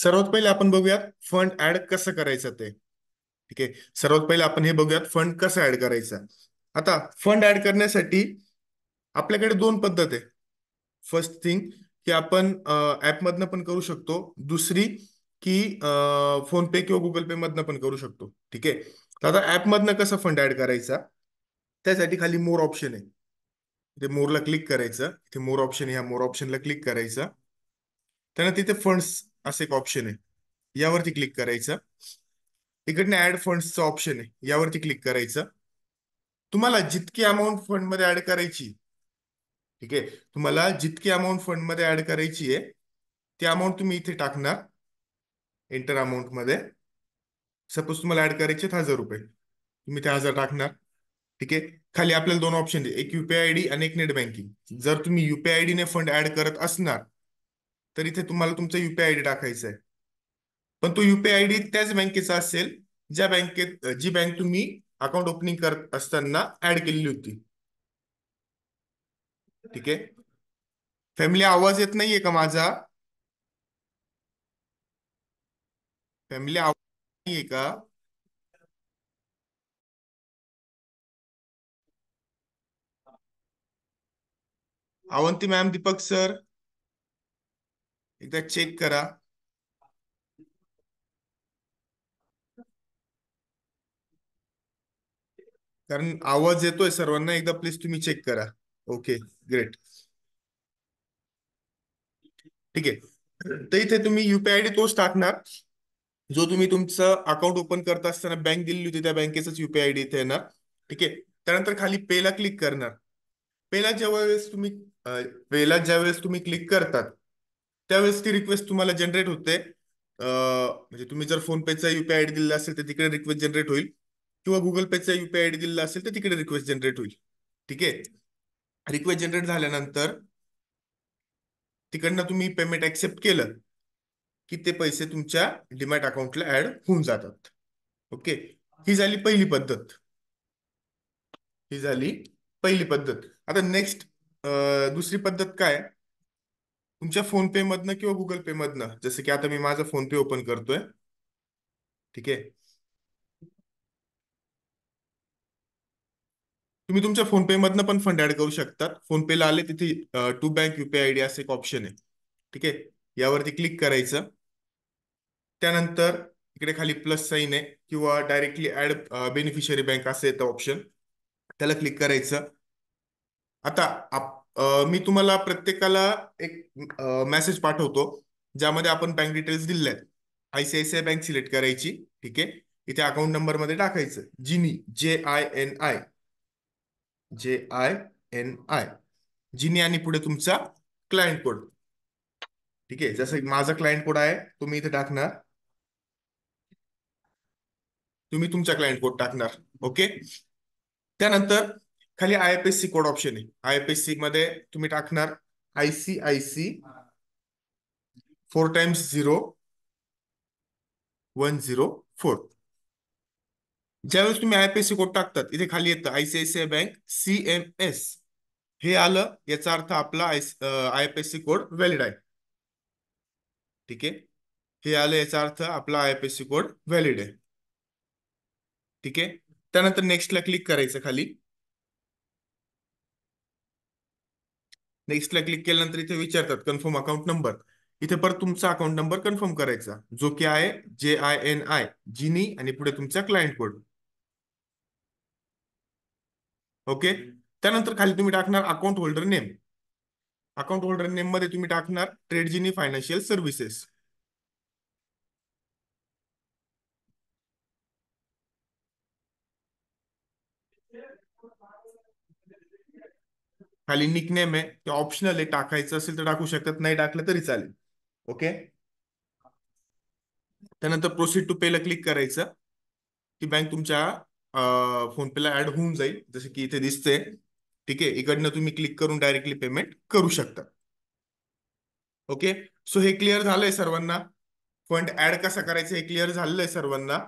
सर्वात पहिले आपण बघूयात फंड ऍड कसं करायचं ते. ठीक आहे, सर्वात पहिले आपण हे बघूयात फंड कसं ऍड करायचा. आता फंड ऍड करण्यासाठी आपल्याकडे दोन पद्धत आहे. फर्स्ट थिंग की आपण ऍप मधनं पण करू शकतो. दुसरी की फोन पे किंवा गुगल पे मधनं पण करू शकतो. ठीक आहे, तर आता ऍप मधनं कसं फंड ऍड करायचा, त्यासाठी खाली मोर ऑप्शन आहे. ते मोरला क्लिक करायचं. इथे मोर ऑप्शन, ह्या मोर ऑप्शनला क्लिक करायचं. त्यानंतर तिथे फंड्स असं एक ऑप्शन आहे, यावरती क्लिक करायचं. इकडनं ऍड फंड्सचं ऑप्शन आहे, यावरती क्लिक करायचं. तुम्हाला जितकी अमाऊंट फंड मध्ये ऍड करायची, ठीक आहे, तुम्हाला जितकी अमाऊंट फंड मध्ये ऍड करायची आहे ती अमाऊंट तुम्ही इथे टाकणार एंटर अमाऊंट मध्ये. सपोज तुम्हाला ऍड करायचे 1,000 रुपये, तुम्ही ते 1,000 टाकणार. ठीक आहे, खाली आपल्याला दोन ऑप्शन आहे, एक युपीआय आयडी आणि एक नेट बँकिंग. जर तुम्ही युपीआय आयडी ने फंड ऍड करत असणार तर इथे तुम्हाला तुमचा युपीआय आयडी टाकायचा आहे. पण तो युपीआय आयडी त्याच बँकेचा असेल ज्या बँकेत जी बँक तुम्ही अकाउंट ओपनिंग करत असताना ऍड केलेली होती. ठीक आहे, फॅमिली आवाज येत नाहीये का माझा? फॅमिली आवाज नाहीये का? अवंती मॅम, दीपक सर, एकदा चेक करा. कारण आवाज येतोय सर्वांना, एकदा प्लीज तुम्ही चेक करा. Okay, great. ठीक आहे, तर इथे तुम्ही युपीआय आयडी तोच टाकणार जो तुम्ही तुमचं अकाउंट ओपन करत असताना बँक दिलेली होती, त्या बँकेचाच युपीआय आयडी इथे येणार. ठीक आहे, त्यानंतर खाली पेला क्लिक करणार. पेला जेव्हा वेळेस तुम्ही पेला ज्या वेळेस तुम्ही क्लिक करतात त्यावेळेस ती रिक्वेस्ट तुम्हाला जनरेट होते. म्हणजे तुम्ही जर फोन पेचा युपीआय आयडी दिलेला असेल तर तिकडे रिक्वेस्ट जनरेट होईल, किंवा गुगल पेचा युपीआय आयडी दिलेला असेल तर तिकडे रिक्वेस्ट जनरेट होईल. ठीक आहे, रिक्वेस्ट जनरेट झाल्यानंतर तिकडनं तुम्ही पेमेंट ऍक्सेप्ट केलं की ते पैसे तुमच्या डीमॅट अकाउंटला ऍड होऊन जातात. ओके, ही झाली पहिली पद्धत. ही झाली पहिली पद्धत. आता नेक्स्ट दुसरी पद्धत काय, तुमच्या फोन पे मधनं किंवा गुगल पे मधनं. जसं की आता मी माझा फोन पे ओपन करतोय. ठीक आहे, तुम्ही तुमच्या फोन पे मधनं पण फंड ऍड करू शकतात. फोन पेला आले तिथे टू बँक युपीआय आयडी असं एक ऑप्शन आहे. ठीक आहे, यावरती क्लिक करायचं. त्यानंतर इकडे खाली प्लस साईन आहे, किंवा डायरेक्टली ऍड बेनिफिशियरी बँक असं येतं ऑप्शन, त्याला क्लिक करायचं. आता मी तुम्हाला प्रत्येकाला एक मेसेज पाठवतो ज्यामध्ये आपण बँक डिटेल्स दिले आहेत. आयसीआयसीआय बँक सिलेक्ट करायची. ठीक आहे, इथे अकाउंट नंबर मध्ये टाकायचं जिनी, JINI, जिनी, आणि पुढे तुमचा क्लायंट कोड. ठीक आहे, जसं माझा क्लायंट कोड आहे तुम्ही इथे टाकणार, तुम्ही तुमचा क्लायंट कोड टाकणार. ओके, त्यानंतर खाली IFSC कोड ऑप्शन आहे. IFSC मध्ये तुम्ही टाकणार ICIC 4 टाइम्स 0 104. ज्यावेळेस तुम्ही IFSC कोड टाकतात इथे खाली येतं आयसीआयसीआय बँक CMS. हे आलं याचा अर्थ आपला IFSC कोड व्हॅलिड आहे. ठीक आहे, हे आलं याचा अर्थ आपला IFSC कोड व्हॅलिड आहे. ठीक आहे, त्यानंतर नेक्स्टला क्लिक करायचं खाली. नेक्स्टला क्लिक केल्यानंतर इथे विचारतात कन्फर्म अकाउंट नंबर. इथे परत तुमचा अकाउंट नंबर कन्फर्म करायचा, जो की आहे JINI, जिनी, आणि पुढे तुमचा क्लायंट कोड. ओके, त्यानंतर खाली तुम्ही टाकणार account holder name. Account holder name मध्ये तुम्ही टाकणार ट्रेड जिनी फायनान्शियल सर्व्हिसेस. खाली निक नेम आहे, ते ऑप्शनल आहे, टाकायचं असेल तर टाकू शकतात, नाही टाकलं तरी चालेल. ओके, त्यानंतर प्रोसीड टू पे ला क्लिक करायचं. ती बँक तुमच्या फोन पे ला ऍड होऊन जाईल, जसं की इथे दिसतंय. ठीक आहे, इकडनं तुम्ही क्लिक करून डायरेक्टली पेमेंट करू शकता. ओके, सो हे क्लिअर झालंय सर्वांना. फंड ऍड कसा करायचं हे क्लिअर झालेलं आहे सर्वांना.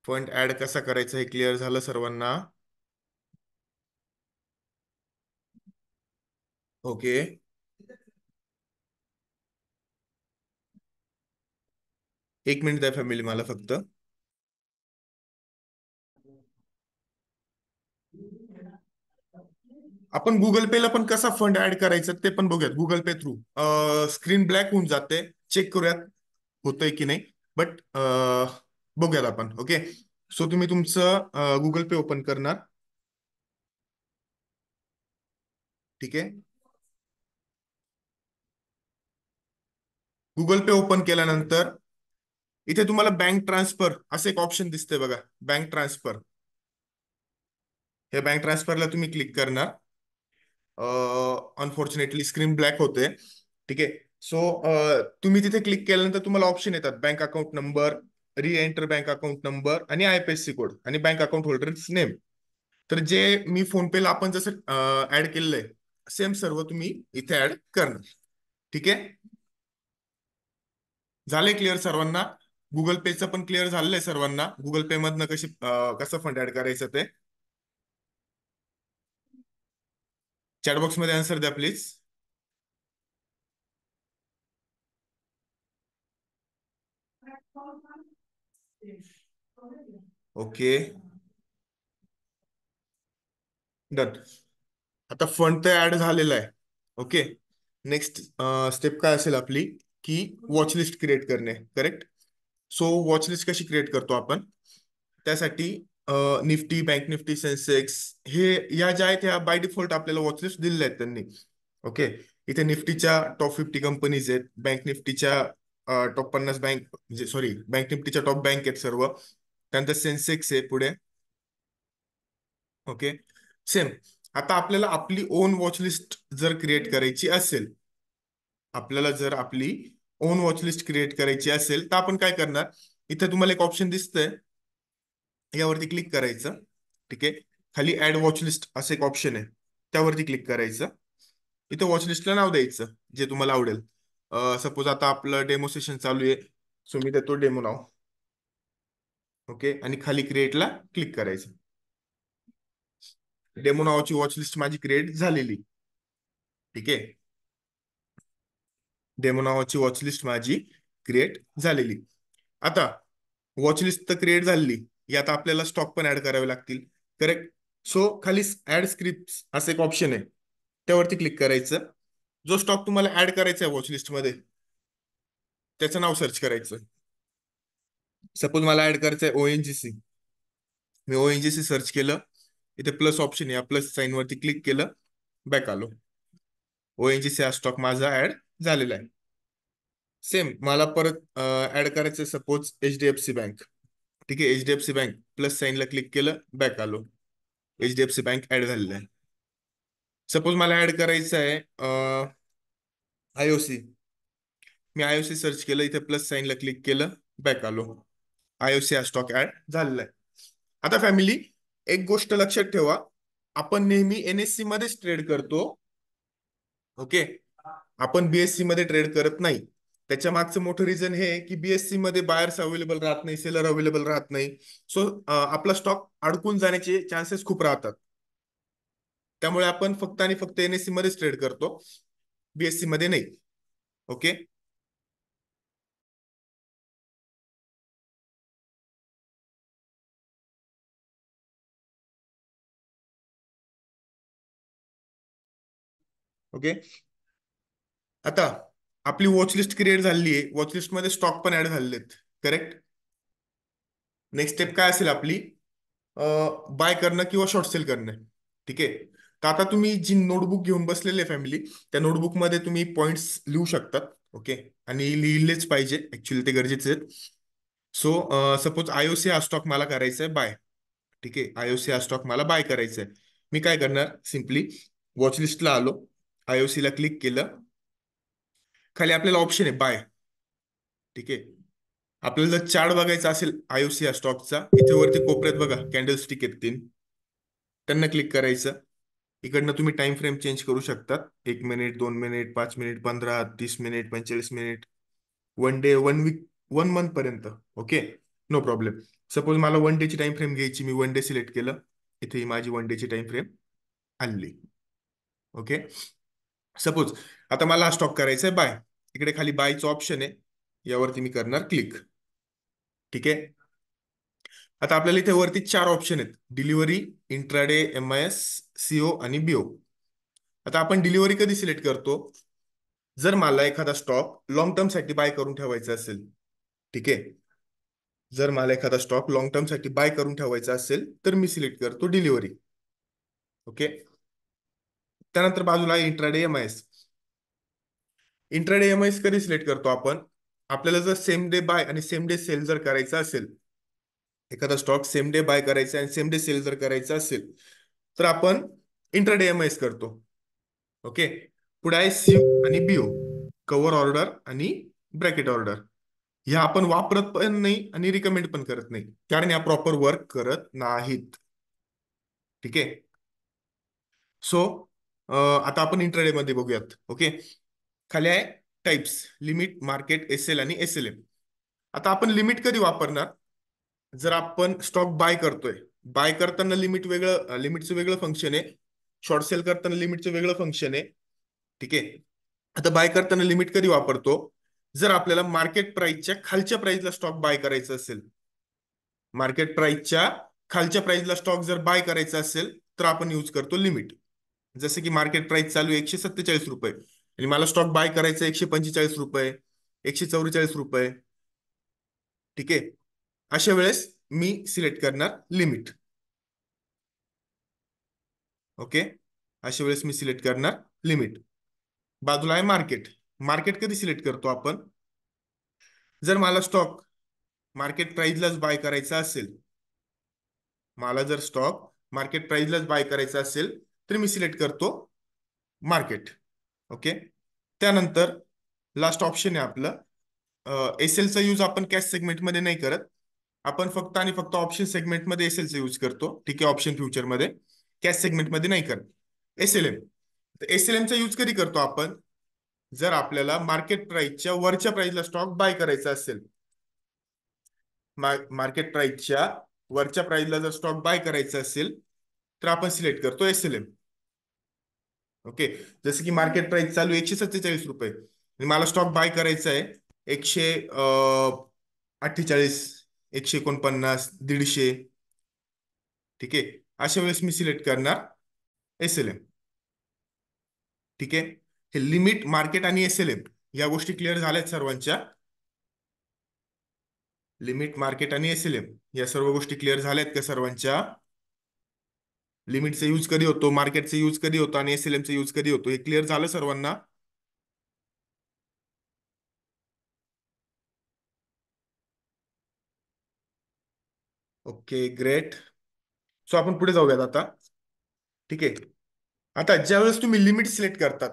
फंड ऍड कसा करायचं हे क्लिअर झालं सर्वांना. ओके. एक मिनिट आहे फॅमिली मला फक्त. आपण गुगल पेला पण कसा फंड ऍड करायचा ते पण बघूयात गुगल पे थ्रू. स्क्रीन ब्लॅक होऊन जाते. चेक करूयात होतंय की नाही. बट बघूयात आपण. ओके. सो तुम्ही तुमचं गुगल पे ओपन करणार. ठीक आहे. गुगल पे ओपन केल्यानंतर इथे तुम्हाला बँक ट्रान्सफर असं एक ऑप्शन दिसतंय बघा. Bank transfer. या बँक ट्रान्सफरला तुम्ही क्लिक करणार. अनफॉर्च्युनेटली स्क्रीन ब्लॅक होते. ठीक आहे. सो तुम्ही तिथे क्लिक केल्यानंतर तुम्हाला ऑप्शन येतात बँक अकाउंट नंबर, री एंटर बँक अकाउंट नंबर आणि आयपीएससी कोड आणि बँक अकाउंट होल्डर नेम. तर जे मी फोनपेला आपण जसं ऍड केलेलं आहे सेम सर्व तुम्ही इथे ऍड करणार. ठीक आहे. झालंय क्लिअर सर्वांना? गुगल पेचं पण क्लिअर झालंय सर्वांना? गुगल पे मधनं कसं फंड ऍड करायचं ते चॅटबॉक्स मध्ये आन्सर द्या प्लीज. ओके. डन. आता फंड तर ऍड झालेला आहे. ओके. नेक्स्ट स्टेप काय असेल आपली की वॉच लिस्ट क्रिएट करणे. करेक्ट. सो वॉच लिस्ट कशी क्रिएट करतो आपण त्यासाठी निफ्टी, बँक निफ्टी, सेन्सेक्स हे या ज्या आहेत ह्या बाय डिफॉल्ट आपल्याला वॉच लिस्ट दिलेल्या आहेत त्यांनी. ओके. इथे निफ्टीच्या टॉप 50 कंपनीज आहेत. बँक निफ्टीच्या टॉप 50 बँक म्हणजे सॉरी बँक निफ्टीच्या टॉप बँक आहेत सर्व. त्यानंतर सेन्सेक्स आहे पुढे. ओके. सेम. आता आपल्याला आपली ओन वॉच लिस्ट जर क्रिएट करायची असेल, आपल्याला जर आपली ओन वॉच लिस्ट क्रिएट करायची असेल तर आपण काय करणार. इथे तुम्हाला एक ऑप्शन दिसतंय. यावरती क्लिक करायचं. ठीक आहे. खाली ऍड वॉच लिस्ट असं एक ऑप्शन आहे. त्यावरती क्लिक करायचं. इथे वॉच लिस्टला नाव द्यायचं जे तुम्हाला आवडेल. सपोज आता आपलं डेमो सेशन चालू आहे. सो मी देतो डेमो नाव. ओके. आणि खाली क्रिएटला क्लिक करायचं. डेमो नावाची वॉच लिस्ट माझी क्रिएट झालेली. ठीक आहे. डेमो नावाची वॉच लिस्ट माझी क्रिएट झालेली. आता वॉच लिस्ट तर क्रिएट झालेली. यात आपल्याला स्टॉक पण ऍड करावे लागतील. करेक्ट. सो खाली ऍड स्क्रिप्ट असं एक ऑप्शन आहे. त्यावरती क्लिक करायचं. जो स्टॉक तुम्हाला ऍड करायचा आहे वॉच लिस्टमध्ये त्याचं नाव सर्च करायचं. सपोज मला ऍड करायचं आहे ओएनजीसी. मी ओएनजीसी सर्च केलं. इथे प्लस ऑप्शन आहे. प्लस साईन वरती क्लिक केलं. बॅक आलो. ओएनजीसी हा स्टॉक माझा ऍड झालेला आहे. सेम मला परत ऍड करायचं सपोज एचडीएफसी बँक. ठीक आहे. एचडीएफसी बँक प्लस साईनला क्लिक केलं. बॅक आलो. एचडीएफसी बँक ऍड झालेलं आहे. सपोज मला ऍड करायचं आहे आयओसी. मी आयओसी सर्च केलं. इथे प्लस साईनला क्लिक केलं. बॅक आलो. आयओसी हा स्टॉक ऍड झालेला आहे. आता फॅमिली एक गोष्ट लक्षात ठेवा. आपण नेहमी एनएससी मध्येच ट्रेड करतो. ओके. आपण बीएससी मध्ये ट्रेड करत नाही. त्याच्या मागचं मोठं रिझन हे आहे की बीएससी मध्ये बायर्स अवेलेबल राहत नाही, सेलर अवेलेबल राहत नाही. सो आपला स्टॉक अडकून जाण्याचे चान्सेस खूप राहतात. त्यामुळे आपण फक्त आणि फक्त एनएससी मध्येच ट्रेड करतो. बीएससी मध्ये नाही. ओके. ओके. आता आपली वॉच लिस्ट क्रिएट झालेली आहे. वॉच लिस्ट मध्ये स्टॉक पण ऍड झालेले आहेत. करेक्ट. नेक्स्ट स्टेप काय असेल आपली बाय करणं किंवा शॉर्ट सेल करणं. ठीक आहे. तर आता तुम्ही जी नोटबुक घेऊन बसलेले फॅमिली त्या नोटबुकमध्ये तुम्ही पॉइंट्स लिहू शकतात. ओके. आणि लिहिलेच पाहिजे ऍक्च्युली ते गरजेचे आहेत. सो सपोज आयओसी हा स्टॉक मला करायचा आहे बाय. ठीक आहे. आयओसी हा स्टॉक मला बाय करायचा आहे. मी काय करणार सिम्पली वॉच लिस्टला आलो. आयओसी ला क्लिक केलं. खाली आपल्याला ऑप्शन आहे बाय. ठीक आहे. आपल्याला जर चार्ट बघायचा असेल आयओसी या स्टॉकचा इथे वरती कोपऱ्यात बघा कॅन्डल स्टिक आहेत 3. त्यांना क्लिक करायचं. इकडनं तुम्ही टाइम फ्रेम चेंज करू शकतात. 1 minute, 2 minute, 5 minute, 15, 30 minute, 45 minute, 1 day, 1 week, 1 month पर्यंत. ओके. No problem. सपोज मला 1 डेची टाइम फ्रेम घ्यायची. मी 1 डे सिलेक्ट केलं. इथे ही माझी 1 डेची टाइम फ्रेम आणली. ओके. सपोज आता मला हा स्टॉक करायचा आहे बाय, इकडे खाली बायचं ऑप्शन आहे, यावरती मी करणार क्लिक. ठीक आहे. आता आपल्याला इथे वरती चार ऑप्शन आहेत: डिलिव्हरी, इंट्राडे, MIS, CO आणि BO. आता आपण डिलिव्हरी कधी सिलेक्ट करतो? जर मला एखादा स्टॉक लॉंग टर्म साठी बाय करून ठेवायचा असेल. ठीक आहे. जर मला एखादा स्टॉक लॉंग टर्म साठी बाय करून ठेवायचा असेल तर मी सिलेक्ट करतो डिलिव्हरी. ओके. त्यानंतर बाजूला इंट्राडे MIS. इंट्राडे MIS कधी सिलेक्ट करतो आपण? आपल्याला जर सेम डे बाय आणि सेम डे सेल जर करायचा असेल, एखादा स्टॉक सेम डे बाय करायचा आणि सेम डे सेल जर करायचा असेल, तर आपण इंट्राडे MIS करतो. ओके. पुढे आहे CO आणि BO, कव्हर ऑर्डर आणि ब्रॅकेट ऑर्डर. ह्या आपण वापरत पण नाही आणि रिकमेंड पण करत नाही, कारण या प्रॉपर वर्क करत नाहीत. ठीक आहे. सो आता आपण इंट्राडे मध्ये बघूयात. ओके. खाली आहे टाइप्स: लिमिट, मार्केट, SL आणि SLM. आता आपण लिमिट कधी वापरणार? जर आपण स्टॉक बाय करतोय, बाय करताना लिमिट वेगळं, लिमिटचं वेगळं फंक्शन आहे. शॉर्ट सेल करताना लिमिटचं वेगळं फंक्शन आहे. ठीक आहे. आता बाय करताना लिमिट कधी वापरतो? जर आपल्याला मार्केट प्राइसच्या खालच्या प्राइसला स्टॉक बाय करायचा असेल, मार्केट प्राइसच्या खालच्या प्राइसला स्टॉक जर बाय करायचा असेल, तर आपण यूज करतो लिमिट. जसं की मार्केट प्राइस चालू आहे 147 रुपये आणि मला स्टॉक बाय करायचा 145 रुपये, 144 रुपये. ठीक आहे. अशा वेळेस मी सिलेक्ट करणार लिमिट. ओके. अशा वेळेस मी सिलेक्ट करणार लिमिट. बाजूला आहे मार्केट. मार्केट कधी सिलेक्ट करतो आपण? जर मला स्टॉक मार्केट प्राइसलाच बाय करायचा असेल, मला जर स्टॉक मार्केट प्राइसलाच बाय करायचा असेल, तर मी सिलेक्ट करतो मार्केट. ओके. त्यानंतर लास्ट ऑप्शन आहे आपलं SLचा यूज आपण कॅश सेगमेंटमध्ये नाही करत. आपण फक्त आणि फक्त ऑप्शन सेगमेंटमध्ये SLचा यूज करतो. ठीक आहे. ऑप्शन फ्युचरमध्ये, कॅश सेगमेंटमध्ये नाही करत. SLM. SLMचा यूज कधी करतो आपण? जर आपल्याला मार्केट प्राइसच्या वरच्या प्राइसला स्टॉक बाय करायचा असेल, मार्केट प्राइसच्या वरच्या प्राइसला जर स्टॉक बाय करायचा असेल, तर आपण सिलेक्ट करतो SLM. ओके. जसं की मार्केट प्राइस चालू आहे 147 रुपये आणि मला स्टॉक बाय करायचा आहे 148, 149, 150. ठीक आहे. अशा वेळेस मी सिलेक्ट करणार SLM. ठीक आहे. हे लिमिट, मार्केट आणि SLM या गोष्टी क्लिअर झाल्यात सर्वांच्या? लिमिट, मार्केट आणि SLM या सर्व गोष्टी क्लिअर झाल्यात का सर्वांच्या? लिमिटचा यूज कधी होतो, मार्केटचा यूज कधी होतो आणि SLMचा यूज कधी होतो, हे क्लिअर झालं सर्वांना? Okay, great. सो आपण पुढे जाऊयात आता. ठीक आहे. आता ज्यावेळेस तुम्ही लिमिट सिलेक्ट करतात,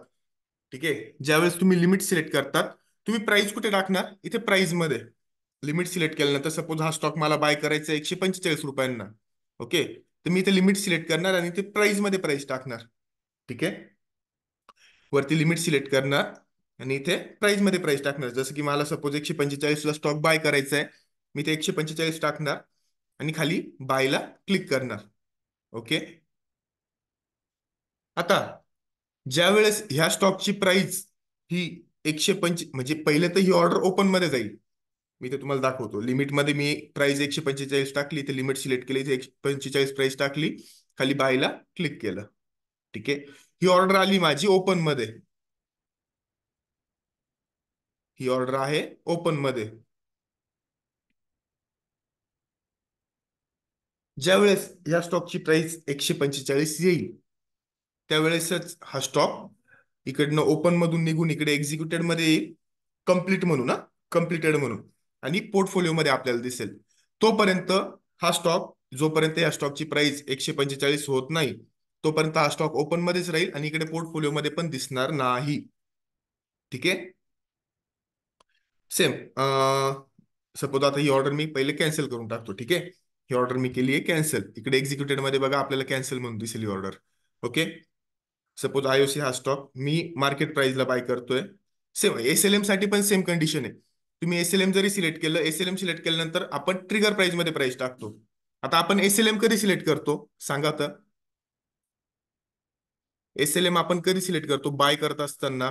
ठीक आहे, ज्यावेळेस तुम्ही लिमिट सिलेक्ट करतात, तुम्ही प्राइस कुठे टाकणार? इथे प्राइस मध्ये. लिमिट सिलेक्ट केल्यानंतर सपोज हा स्टॉक मला बाय करायचा आहे 145 रुपयांना. ओके. तर मी इथे लिमिट सिलेक्ट करणार आणि इथे प्राइस मध्ये प्राइस टाकणार. ठीक आहे. वरती लिमिट सिलेक्ट करणार आणि इथे प्राइस मध्ये प्राइस टाकणार. जसं की मला सपोज 145 ला स्टॉक बाय करायचा आहे, मी ते 145 टाकणार आणि खाली बायला क्लिक करणार. ओके. आता ज्या वेळेस ह्या स्टॉकची प्राइस ही 125, म्हणजे पहिले तर ही ऑर्डर ओपन मध्ये जाईल. मी ते तुम्हाला दाखवतो. लिमिट मध्ये मी प्राइस 145 टाकली, ते लिमिट सिलेक्ट केली, 145 प्राइस टाकली, खाली बायला क्लिक केलं. ठीक आहे. ही ऑर्डर आली माझी ओपन मध्ये. ही ऑर्डर आहे ओपन मध्ये. ज्यावेळेस या स्टॉकची प्राइस 145 येईल, त्यावेळेसच हा स्टॉक इकडनं ओपन मधून निघून इकडे एक्झिक्युटेड मध्ये येईल. कम्प्लीट म्हणून, ना, कम्प्लिटेड म्हणून, आणि पोर्टफोलिओ मध्ये आपल्याला दिसेल. तोपर्यंत हा स्टॉक, जोपर्यंत या स्टॉकची प्राइस 145 होत नाही, तोपर्यंत हा स्टॉक ओपन मध्येच राहील आणि इकडे पोर्टफोलिओ मध्ये पण दिसणार नाही. ठीक आहे. सेम. सपोज आता ही ऑर्डर मी पहिले कॅन्सल करून टाकतो. ठीक आहे. ही ऑर्डर मी केली आहे कॅन्सल. इकडे एक्झिक्युटेड मध्ये बघा आपल्याला कॅन्सल म्हणून दिसेल ही ऑर्डर. ओके. सपोज IOC हा स्टॉक मी मार्केट प्राइसला बाय करतोय. सेम SLM साठी पण सेम कंडिशन आहे. तुम्ही SLM जरी सिलेक्ट केलं, SLM सिलेक्ट केल्यानंतर आपण ट्रिगर प्राइस मध्ये प्राइस टाकतो. आता आपण SLM कधी सिलेक्ट करतो सांगा तर? SLM आपण कधी सिलेक्ट करतो? बाय करत असताना.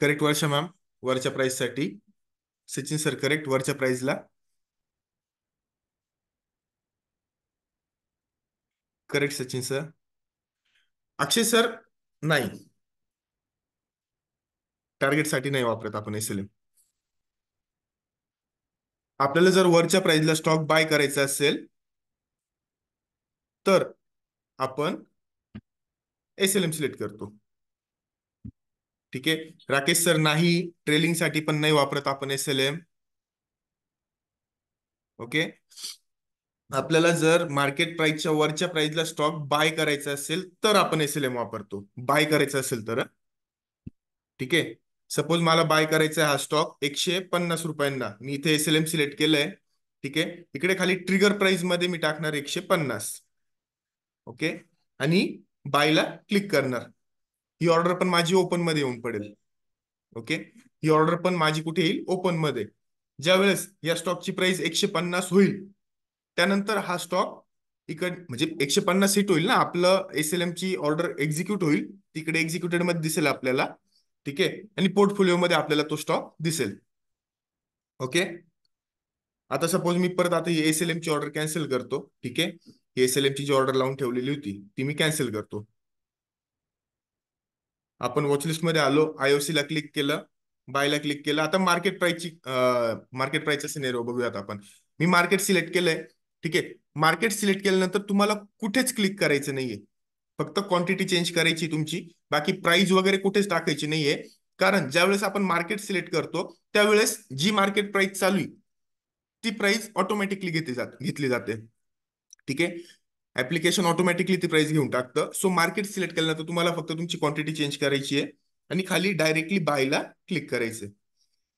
करेक्ट वर्षा मॅम, वरच्या प्राइस साठी. सचिन सर करेक्ट, वरच्या प्राइसला. Correct Sachin sir. Akshay sir, नाही, टार्गेट साठी नाही वापरत आपण SLM. आपल्याला जर वरच्या प्राइसला स्टॉक बाय करायचा असेल तर आपण SLM सिलेक्ट करतो. ठीक आहे. राकेश सर, नाही, ट्रेलिंग साठी पण नाही वापरत आपण SLM. ओके. आपल्याला जर मार्केट प्राइसच्या वरच्या प्राइसला स्टॉक बाय करायचा असेल तर आपण SLM वापरतो, बाय करायचा असेल तर. ठीक आहे. सपोज मला बाय करायचा आहे हा स्टॉक 150 रुपयांना, मी इथे SLM सिलेक्ट केलंय. ठीक आहे. इकडे खाली ट्रिगर प्राइस मध्ये मी टाकणार 150. ओके. आणि बायला क्लिक करणार. ही ऑर्डर पण माझी ओपन मध्ये येऊन पडेल. ओके. ही ऑर्डर पण माझी कुठे येईल? ओपन मध्ये. ज्या वेळेस या स्टॉकची प्राइस 150 होईल, त्यानंतर हा स्टॉक म्हणजे 150 हिट होईल ना, आपलं SLM ची ऑर्डर एक्झिक्यूट होईल, तिकडे एक्झिक्युटेड मध्ये दिसेल आपल्याला. ठीक आहे. आणि पोर्टफोलिओ मध्ये आपल्याला तो स्टॉक दिसेल. ओके. आता सपोज मी परत आता ही SLM ची ऑर्डर कॅन्सल करतो. ठीक आहे. ही SLM ची जी ऑर्डर लावून ठेवलेली होती ती मी कॅन्सल करतो. आपण वॉचलिस्ट मध्ये आलो, IOC ला क्लिक केलं, बायला क्लिक केलं. आता मार्केट प्राइसचा सिनेरिओ बघूयात आपण. मी मार्केट सिलेक्ट केलंय. ठीक आहे. मार्केट सिलेक्ट केल्यानंतर तुम्हाला कुठेच क्लिक करायचं नाहीये, फक्त क्वांटिटी चेंज करायची तुमची. बाकी प्राइस वगैरे कुठेच टाकायची नाहीये. कारण ज्यावेळेस आपण मार्केट सिलेक्ट करतो त्यावेळेस जी मार्केट प्राइस चालू आहे ती प्राइस ऑटोमॅटिकली घेतली जाते. ठीक आहे. ऍप्लिकेशन ऑटोमॅटिकली ती प्राइस घेऊन टाकतं. सो मार्केट सिलेक्ट केल्यानंतर तुम्हाला फक्त तुमची क्वांटिटी चेंज करायची आहे आणि खाली डायरेक्टली बायला क्लिक करायचंय.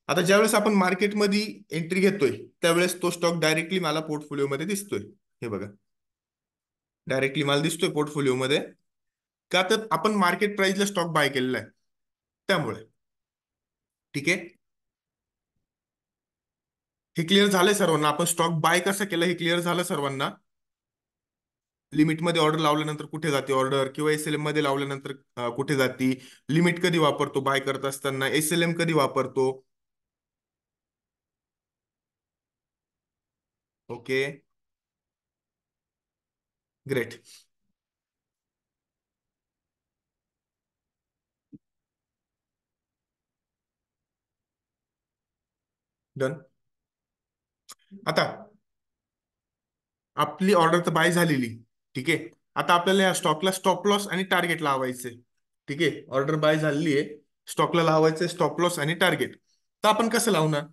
आता ज्यावेळेस आपण मार्केटमध्ये एंट्री घेतोय त्यावेळेस तो स्टॉक डायरेक्टली मला पोर्टफोलिओमध्ये दिसतोय. हे बघा, डायरेक्टली मला दिसतोय पोर्टफोलिओमध्ये. का तर आपण मार्केट प्राइसला स्टॉक बाय केलेला आहे त्यामुळे. ठीक आहे. हे क्लिअर झालंय सर्वांना? आपण स्टॉक बाय कसं केलं हे क्लिअर झालं सर्वांना? लिमिटमध्ये ऑर्डर लावल्यानंतर कुठे जाते ऑर्डर, किंवा SLM मध्ये लावल्यानंतर कुठे जाते, लिमिट कधी वापरतो बाय करत असताना, SLM कधी वापरतो. ओके. ग्रेट. डन. आता आपली ऑर्डर तर बाय झालेली. ठीक आहे. आता आपल्याला या स्टॉकला स्टॉप लॉस आणि टार्गेट लावायचे. ठीक आहे. ऑर्डर बाय झालेली आहे, स्टॉकला लावायचे स्टॉप लॉस आणि टार्गेट. तर आपण कसं लावणार?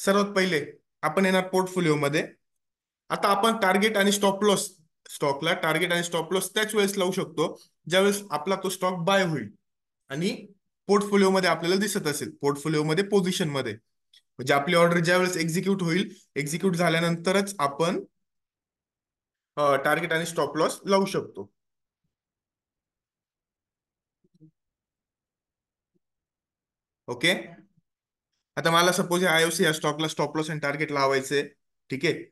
सर्वात पहिले आपण येणार पोर्टफोलिओ मध्ये. आता आपण टार्गेट आणि स्टॉप लॉस, स्टॉकला टार्गेट आणि स्टॉप लॉस त्याच वेळेस लावू शकतो ज्यावेळेस आपला तो स्टॉक बाय होईल आणि पोर्टफोलिओ मध्ये आपल्याला दिसत असेल, पोर्टफोलिओ मध्ये पोझिशन मध्ये. म्हणजे आपली ऑर्डर ज्यावेळेस एक्झिक्यूट होईल, एक्झिक्यूट झाल्यानंतरच आपण टार्गेट आणि स्टॉप लॉस लावू शकतो. ओके. आता मला सपोज IOC या स्टॉकला स्टॉप लॉस आणि टार्गेट लावायचे. ठीक आहे.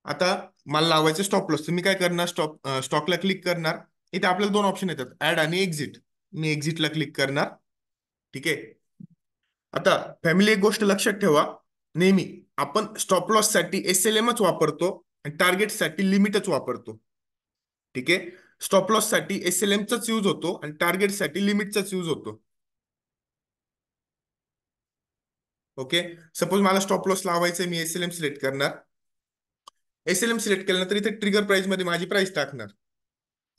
आता मला लावायचं स्टॉप लॉस, तर मी काय करणार? स्टॉकला क्लिक करणार. इथे आपल्याला दोन ऑप्शन येतात, ऍड आणि एक्झिट. मी एक्झिटला क्लिक करणार. ठीक आहे. आता फॅमिली, एक गोष्ट लक्षात ठेवा, नेहमी आपण स्टॉप लॉस साठी SLMच वापरतो आणि टार्गेट साठी लिमिटच वापरतो. ठीक आहे. स्टॉप लॉस साठी SLMचाच यूज होतो आणि टार्गेट साठी लिमिटचाच यूज होतो. ओके. सपोज मला स्टॉप लॉस लावायचं, मी SLM सिलेक्ट करणार. SLM सिलेक्ट केल्यानंतर इथे ट्रिगर प्राइस मध्ये माझी प्राइस टाकणार.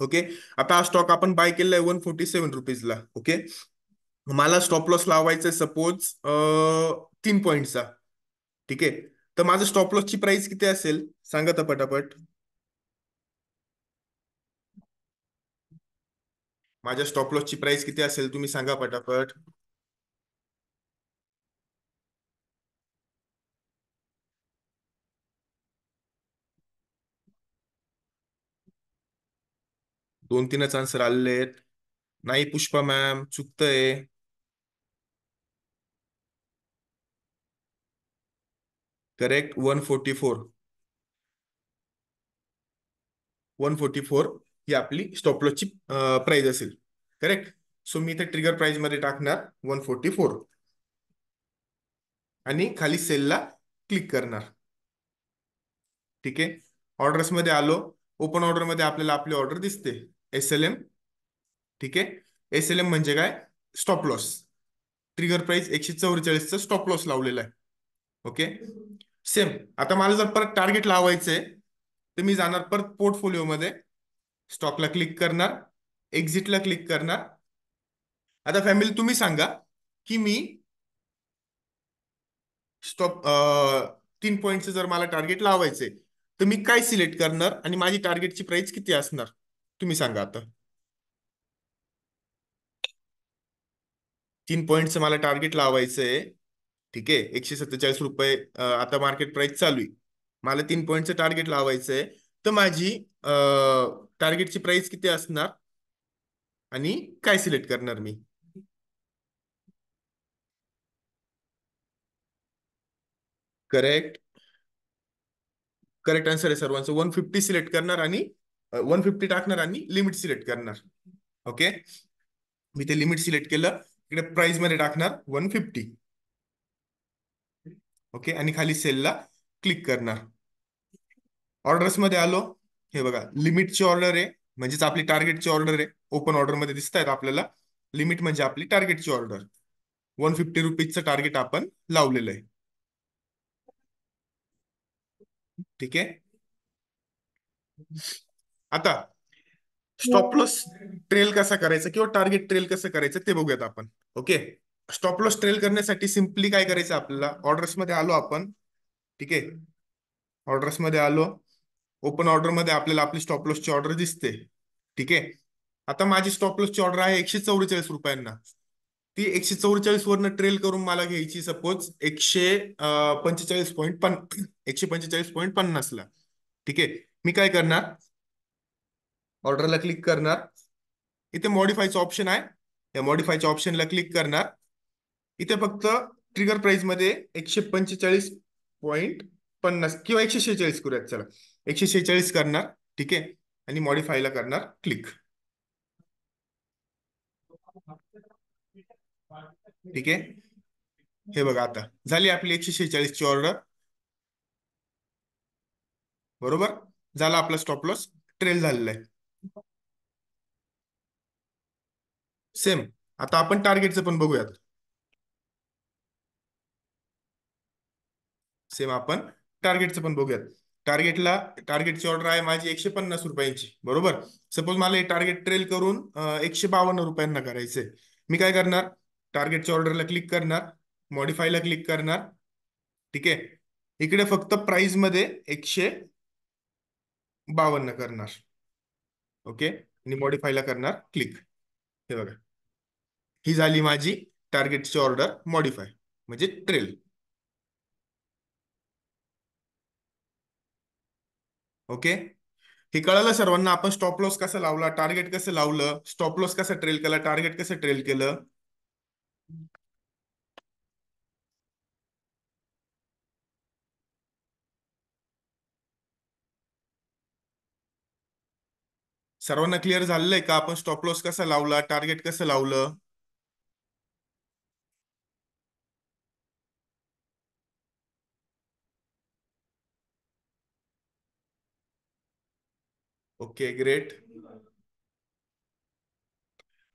ओके. आता हा स्टॉक आपण बाय केलाय 147 रुपीजला. ओके. मला स्टॉप लॉस लावायचा आहे सपोज 3 पॉईंटचा. ठीक आहे. तर माझं स्टॉप लॉसची प्राइस किती असेल सांगा तर पटापट. माझ्या स्टॉप लॉसची प्राइस किती असेल तुम्ही सांगा पटापट. 2-3च आन्सर आलेले आहेत. नाही पुष्पा मॅम, चुकतंय. करेक्ट. 144. 144 ही आपली स्टॉप लॉसची प्राइस असेल. करेक्ट. सो मी इथे ट्रिगर प्राइस मध्ये टाकणार 144 आणि खाली सेलला क्लिक करणार. ठीक आहे. ऑर्डर्स मध्ये आलो. ओपन ऑर्डर मध्ये आपल्याला आपली ऑर्डर दिसते. SLM. ठीक आहे. SLM म्हणजे काय? Stop loss. ट्रिगर प्राइस 144चा स्टॉप लॉस लावलेला आहे. ओके. सेम. आता मला जर परत टार्गेट लावायचंय तर मी जाणार परत पोर्टफोलिओ मध्ये, स्टॉकला क्लिक करणार, एक्झिटला क्लिक करणार. आता फॅमिली तुम्ही सांगा की मी स्टॉप 3 पॉईंटचं जर मला टार्गेट लावायचंय तर मी काय सिलेक्ट करणार आणि माझी टार्गेटची प्राइस किती असणार? तुम्ही सांगा आता. 3 पॉईंटचं मला टार्गेट लावायचंय. ठीक आहे. ₹147 आता मार्केट प्राइस चालू आहे. मला 3 पॉईंटचं टार्गेट लावायचंय तर माझी टार्गेटची प्राइस किती असणार आणि काय सिलेक्ट करणार मी? करेक्ट. करेक्ट आन्सर आहे सर्वांचं. 150 सिलेक्ट करणार आणि 150 टाकणार आणि लिमिट सिलेक्ट करणार. ओके. मी ते लिमिट सिलेक्ट केलं. इकडे प्राइस मध्ये टाकणार 150. ओके. आणि खाली सेलला क्लिक करणार. ऑर्डर्स मध्ये आलो. हे बघा, लिमिटची ऑर्डर आहे म्हणजेच आपली टार्गेटची ऑर्डर आहे. ओपन ऑर्डर मध्ये दिसत आहेत आपल्याला. लिमिट म्हणजे आपली टार्गेटची ऑर्डर. ₹150चं टार्गेट आपण लावलेलं आहे. ठीक आहे. आता स्टॉप लॉस ट्रेल कसा करायचा किंवा टार्गेट ट्रेल कसं करायचं ते बघूयात आपण. ओके. स्टॉप लॉस ट्रेल करण्यासाठी सिम्पली काय करायचं आपल्याला? ऑर्डर्स मध्ये आलो आपण. ठीक आहे. ऑर्डर्स मध्ये आलो. ओपन ऑर्डर मध्ये आपल्याला आपली स्टॉप लॉसची ऑर्डर दिसते. ठीक आहे. आता माझी स्टॉप लॉसची ऑर्डर आहे ₹144. ती 144 वरनं ट्रेल करून मला घ्यायची सपोज 145.50 ला. ठीक आहे. मी काय करणार? ऑर्डरला क्लिक करणार. इथे मॉडीफायचं ऑप्शन आहे. या मॉडीफायच्या ऑप्शनला क्लिक करणार. इथे फक्त ट्रिगर प्राइस मध्ये 145.50 किंवा 146 करूयात. चला, 146 करणार. ठीक आहे. आणि मॉडीफायला करणार क्लिक. ठीक आहे. हे बघा, आता झाली आपली 146ची ऑर्डर. बरोबर. झाला आपला स्टॉप लॉस ट्रेल झालेला आहे. सेम. आता आपण टार्गेटचं पण बघूयात. सेम आपण टार्गेटचं पण बघूयात. टार्गेटला टार्गेटची ऑर्डर आहे माझी ₹150. बरोबर. सपोज मला हे टार्गेट ट्रेल करून ₹152 करायचंय. मी काय करणार? टार्गेटच्या ऑर्डरला क्लिक करणार. मॉडीफायला क्लिक करणार. ठीक आहे. इकडे फक्त प्राइस मध्ये 152 करणार. ओके. आणि मॉडीफायला करणार क्लिक. हे बघा, ही झाली माझी टार्गेटची ऑर्डर मॉडीफाय म्हणजे ट्रेल. ओके. हे कळलं सर्वांना? आपण स्टॉप लॉस कसा लावला, टार्गेट कसं लावलं, स्टॉप लॉस कसा ट्रेल केला, टार्गेट कसं ट्रेल केलं. सर्वांना क्लिअर झालेलं आहे का? आपण स्टॉप लॉस कसा लावला, टार्गेट कसं लावलं? Okay, great.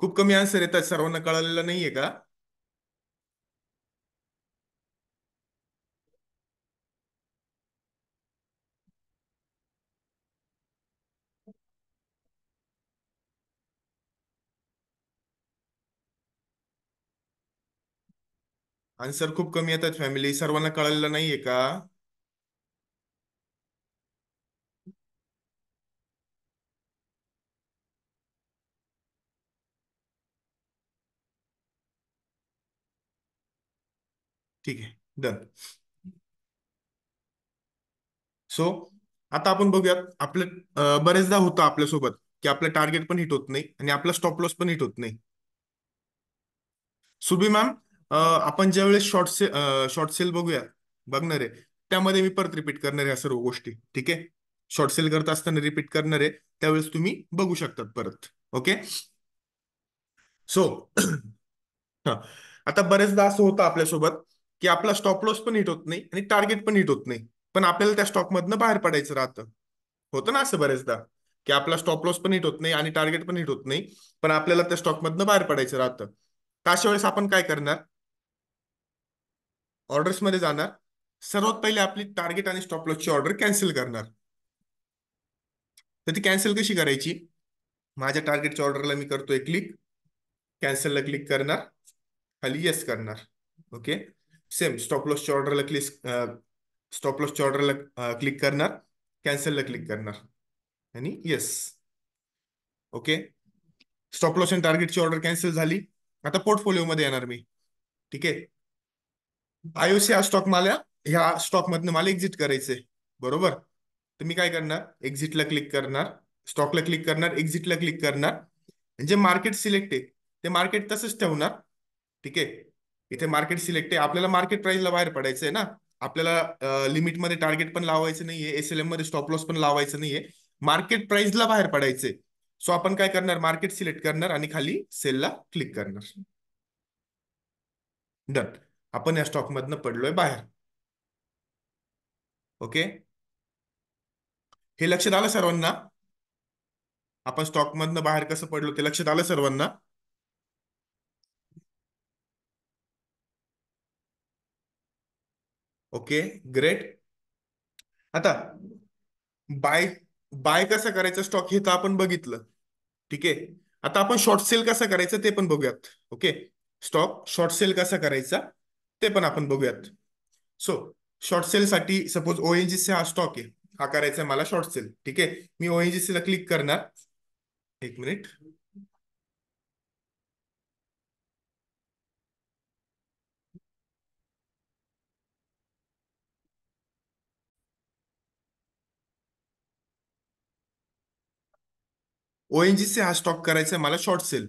खूप कमी आन्सर येतात. सर्वांना कळलेलं नाहीये का? आन्सर खूप कमी येतात फॅमिली. सर्वांना कळलेलं नाहीये का? ठीक आहे. डन. सो आता आपण बघूयात. आपलं बरेचदा होतं आपल्यासोबत की आपलं टार्गेट पण हिट होत नाही आणि आपला स्टॉप लॉस पण हिट होत नाही. सुबी मॅम, आपण ज्यावेळेस शॉर्ट सेल बघूया, बघणार आहे, त्यामध्ये मी परत रिपीट करणार आहे या सर्व गोष्टी. ठीक आहे, शॉर्ट सेल करत असताना रिपीट करणार आहे, त्यावेळेस तुम्ही बघू शकतात परत. ओके. सो आता बरेचदा असं होतं आपल्यासोबत की आपला स्टॉप लॉस पण हिट होत नाही आणि टार्गेट पण हिट होत नाही, पण आपल्याला त्या स्टॉक मधनं बाहेर पडायचं राहतं. होतं ना असं बरेचदा, की आपला स्टॉप लॉस पण हिट होत नाही आणि टार्गेट पण हिट होत नाही, पण आपल्याला त्या स्टॉक मधनं बाहेर पडायचं राहतं. तर अशा वेळेस आपण काय करणार? ऑर्डर्स मध्ये जाणार. सर्वात पहिले आपली टार्गेट आणि स्टॉप लॉसची ऑर्डर कॅन्सल करणार. तर ती कॅन्सल कशी करायची? माझ्या टार्गेटच्या ऑर्डरला मी करतोय क्लिक, कॅन्सलला क्लिक करणार, खाली येस करणार. ओके. सेम स्टॉप लॉसच्या ऑर्डरला स्टॉप लॉसच्या ऑर्डरला क्लिक करणार, कॅन्सलला क्लिक करणार आणि येस. ओके. स्टॉप लॉस आणि टार्गेटची ऑर्डर कॅन्सल झाली. आता पोर्टफोलिओ मध्ये येणार मी. ठीक आहे. आयओसी हा स्टॉक मला, ह्या स्टॉक मधनं मला एक्झिट करायचंय, बरोबर. तर मी काय करणार? एक्झिटला क्लिक करणार, स्टॉकला क्लिक करणार, एक्झिटला क्लिक करणार. जे मार्केट सिलेक्ट आहे ते मार्केट तसंच ठेवणार. ठीक आहे. इथे मार्केट सिलेक्ट आहे, आपल्याला मार्केट प्राइसला बाहेर पडायचं आहे ना. आपल्याला लिमिटमध्ये टार्गेट पण लावायचं नाहीये, एसएलएम मध्ये स्टॉप लॉस पण लावायचं नाहीये, मार्केट प्राइसला बाहेर पडायचंय. सो आपण काय करणार? मार्केट सिलेक्ट करणार आणि खाली सेलला क्लिक करणार. डन. आपण या स्टॉक मधनं पडलोय बाहेर. ओके. हे लक्षात आलं सर्वांना? आपण स्टॉक मधनं बाहेर कसं पडलो ते लक्षात आलं सर्वांना? Okay, great. आता बाय बाय कसं करायचं स्टॉक हे तर आपण बघितलं. ठीक आहे. आता आपण शॉर्ट सेल कसं करायचं ते पण बघूयात. ओके. स्टॉक शॉर्ट सेल कसा करायचा ते पण आपण बघूयात. सो शॉर्ट सेल साठी सपोज ओएनजीसी हा स्टॉक आहे, हा करायचा आहे मला शॉर्ट सेल. ठीक आहे. मी ओएनजीसी ला क्लिक करणार. एक मिनिट. ओएनजीसी हा स्टॉक करायचा आहे मला शॉर्ट सेल.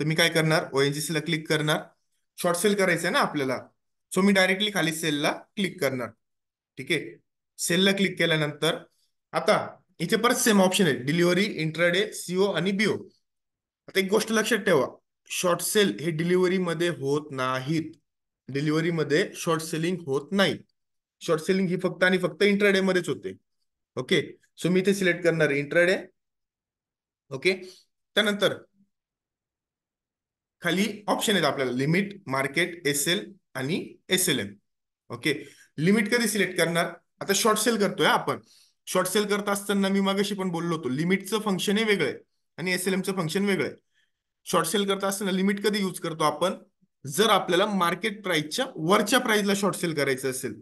तर मी काय करणार? ओएनजीसी ला क्लिक करणार. शॉर्ट सेल करायचं आहे ना आपल्याला, सो मी डायरेक्टली खाली सेलला क्लिक करणार. ठीक आहे. सेलला क्लिक केल्यानंतर आता इथे परत सेम ऑप्शन आहे, डिलिव्हरी, इंट्राडे, सीओ आणि बीओ. आता एक गोष्ट लक्षात ठेवा, शॉर्ट सेल हे डिलिव्हरी मध्ये होत नाहीत. डिलिव्हरी मध्ये शॉर्ट सेलिंग होत नाही. शॉर्ट सेलिंग ही फक्त आणि फक्त इंट्राडे मध्येच होते. ओके. सो मी इथे सिलेक्ट करणार इंट्राडे. ओके. त्यानंतर खाली ऑप्शन आहेत आपल्याला, लिमिट, मार्केट, एस एल आणि S L M. Okay. Limit कधी सिलेक्ट करणार? आता शॉर्ट सेल करतोय आपण. शॉर्ट सेल करत असताना मी मागाशी पण बोललो होतो, लिमिटचं फंक्शन हे वेगळं आहे आणि एस एल एमचं फंक्शन वेगळं आहे. शॉर्ट सेल करत असताना लिमिट कधी यूज करतो आपण? जर आपल्याला मार्केट प्राइसच्या वरच्या प्राइसला शॉर्ट सेल करायचं असेल,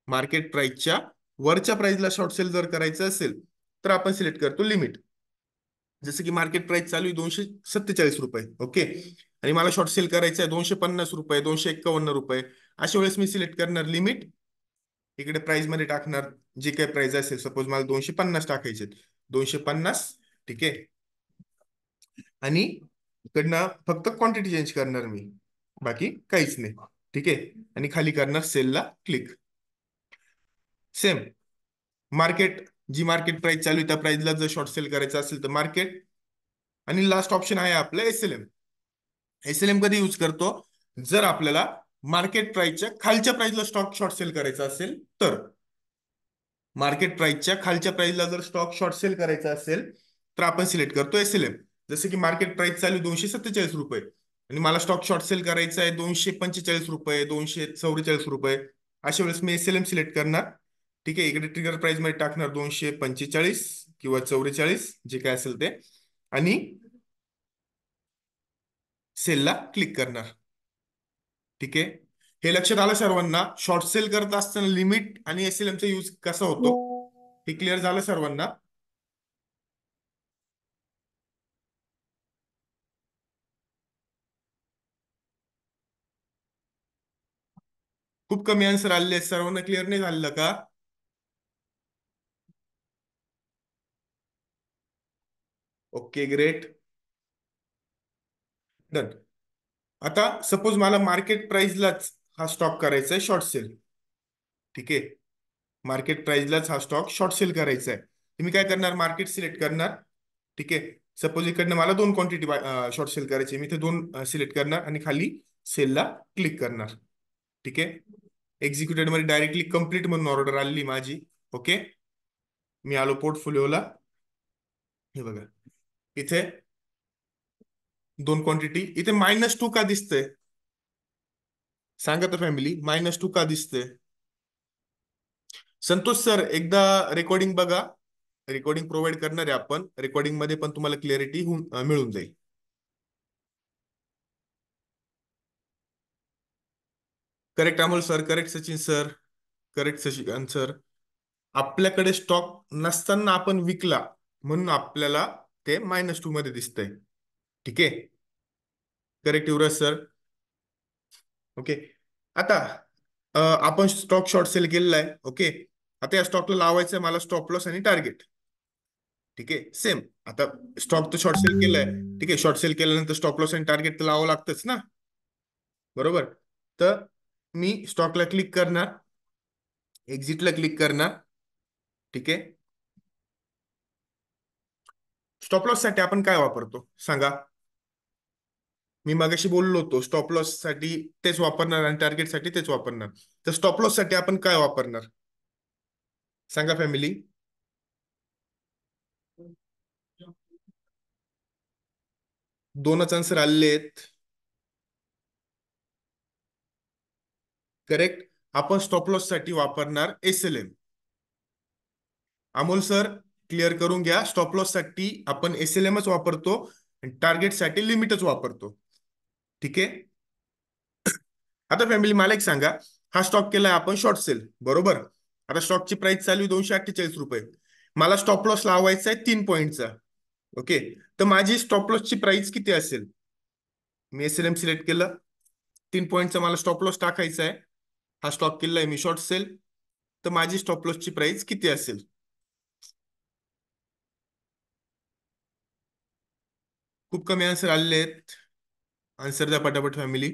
मार्केट प्राइसच्या वरच्या प्राइसला शॉर्ट सेल जर करायचं असेल तर आपण सिलेक्ट करतो लिमिट. जसं की मार्केट प्राइस चालू आहे 247 रुपये. ओके. आणि मला शॉर्ट सेल करायचं आहे 250 रुपये, 251 रुपये. अशा वेळेस मी सिलेक्ट करणार लिमिट, इकडे प्राइस मध्ये टाकणार जे काही प्राइस असेल, सपोज मला 250 टाकायचे, 250. ठीक आहे. आणि इकडनं फक्त क्वांटिटी चेंज करणार मी, बाकी काहीच नाही. ठीक आहे. आणि खाली करणार सेलला क्लिक. सेम मार्केट, जी मार्केट प्राइस चालू आहे त्या प्राइसला जर शॉर्ट सेल करायचं असेल तर मार्केट. आणि लास्ट ऑप्शन आहे आपलं एसएलएम. एसएलएम कधी यूज करतो? जर आपल्याला मार्केट प्राइसच्या खालच्या प्राइसला स्टॉक शॉर्ट सेल करायचा असेल तर. मार्केट प्राइसच्या खालच्या प्राइसला जर स्टॉक शॉर्ट सेल करायचा असेल तर आपण सिलेक्ट करतो एसएलएम. जसं की मार्केट प्राइस चालू 247 रुपये आणि मला स्टॉक शॉर्ट सेल करायचा आहे 245 रुपये, 244 रुपये. अशा वेळेस मी एसएलएम सिलेक्ट करणार. ठीक आहे. इकडे ट्रिगर प्राइस मध्ये टाकणार 245 किंवा 44, जे काय असेल ते, आणि सेलला क्लिक करणार. ठीक आहे. हे लक्षात आलं सर्वांना? शॉर्ट सेल करत असताना लिमिट आणि एसएलएम चा यूज कसा होतो हे क्लिअर झालं सर्वांना? खूप कमी आन्सर आलेले आहेत, सर्वांना क्लिअर नाही झालं का? Okay, great. डन. आता सपोज मला मार्केट प्राइसलाच हा स्टॉक करायचा आहे शॉर्ट सेल. ठीक आहे. मार्केट प्राइसलाच हा स्टॉक शॉर्ट सेल करायचा आहे. तुम्ही काय करणार, मार्केट सिलेक्ट करणार. ठीक आहे. सपोज इकडनं मला दोन क्वांटिटी शॉर्ट सेल करायची, मी ते दोन सिलेक्ट करणार आणि खाली सेलला क्लिक करणार. ठीक आहे. एक्झिक्युटेड मध्ये डायरेक्टली कंप्लीट म्हणून ऑर्डर आली माझी. ओके. मी आलो पोर्टफोलिओला. हे बघा इथे दोन क्वांटिटी, इथे -2 का दिसतंय? सांगा तर फॅमिली, -2 का दिसतंय? संतोष सर, एकदा रेकॉर्डिंग बघा. रेकॉर्डिंग प्रोव्हाइड करणार आहे आपण. रेकॉर्डिंग मध्ये पण तुम्हाला क्लिअरिटी मिळून जाईल. Correct Amol sir, correct Sachin sir, correct Shashikant sir. आपल्याकडे स्टॉक नसताना आपण विकला म्हणून आपल्याला ते -2 मध्ये दिसतंय. ठीक आहे. करेक्ट युवराज सर. ओके. आता आपण स्टॉक शॉर्ट सेल केलेला आहे. ओके. आता या स्टॉकला लावायचं आहे मला स्टॉप लॉस आणि टार्गेट. ठीक आहे. सेम. आता स्टॉक तर शॉर्ट सेल केलाय. ठीक आहे. शॉर्ट सेल केल्यानंतर स्टॉप लॉस आणि टार्गेट तर लावावं लागतंच ना. बरोबर. तर मी स्टॉकला क्लिक करणार, एक्झिटला क्लिक करणार. ठीक आहे. स्टॉप लॉस साठी आपण काय वापरतो सांगा? मी मगाशी बोललो होतो स्टॉप लॉस साठी तेच वापरणार आणि टार्गेट साठी तेच वापरणार. तर स्टॉप लॉस साठी आपण काय वापरणार सांगा फॅमिली? दोनच आन्सर आलेले आहेत. करेक्ट. आपण स्टॉप लॉस साठी वापरणार SLM. अमोल सर, क्लिअर करून घ्या. स्टॉप लॉस साठी आपण SLMच वापरतो आणि टार्गेट साठी लिमिटच वापरतो. ठीक आहे. आता फॅमिली मला एक सांगा, हा स्टॉक केलाय आपण शॉर्ट सेल, बरोबर? आता स्टॉकची प्राइस चालू आहे ₹248. मला स्टॉप लॉस लावायचा आहे 3 पॉईंटचा. ओके. तर माझी स्टॉप लॉसची प्राइस किती असेल? मी SLM सिलेक्ट केलं. 3 पॉईंटचा मला स्टॉप लॉस टाकायचा आहे. हा स्टॉक केलाय मी शॉर्ट सेल. तर माझी स्टॉप लॉसची प्राइस किती असेल? खूप कमी आन्सर आलेले आहेत. आन्सर द्या पटापट फॅमिली.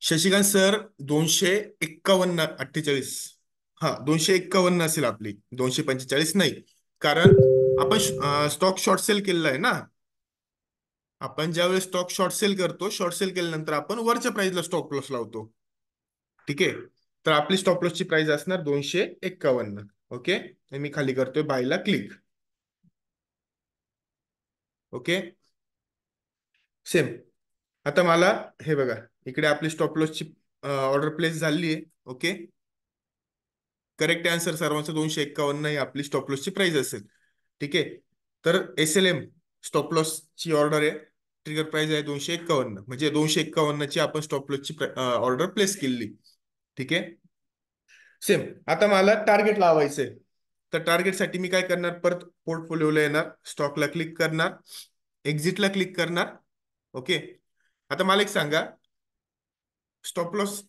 शशिकांत सर, 251 48. हा, 251 असेल आपली, 245 नाही. कारण आपण स्टॉक शॉर्ट सेल केलेला आहे ना. आपण ज्यावेळेस स्टॉक शॉर्ट सेल करतो, शॉर्ट सेल केल्यानंतर आपण वरच्या प्राइसला स्टॉप लॉस लावतो. ठीक आहे. तर आपली स्टॉप लॉसची प्राइस असणार 251. ओके. आणि मी खाली करतोय बायला क्लिक. ओके. सेम. आता मला हे बघा, इकडे आपली स्टॉप लॉसची ऑर्डर प्लेस झाली आहे. ओके. करेक्ट आन्सर सर्वांचं 251 ही आपली स्टॉप लॉसची प्राइस असेल. ठीक आहे. तर SLM स्टॉप लॉसची ऑर्डर आहे. ट्रिगर प्राइस आहे 251, म्हणजे 251 ची आपण स्टॉप लॉसची ऑर्डर प्लेस केली. ठीक आहे. सेम. आता मला टार्गेट लावायचंय. तर टार्गेटसाठी मी काय करणार, परत पोर्टफोलिओला येणार, स्टॉकला क्लिक करणार, एक्झिटला क्लिक करणार. ओके. आता मला एक सांगा, स्टॉप लॉस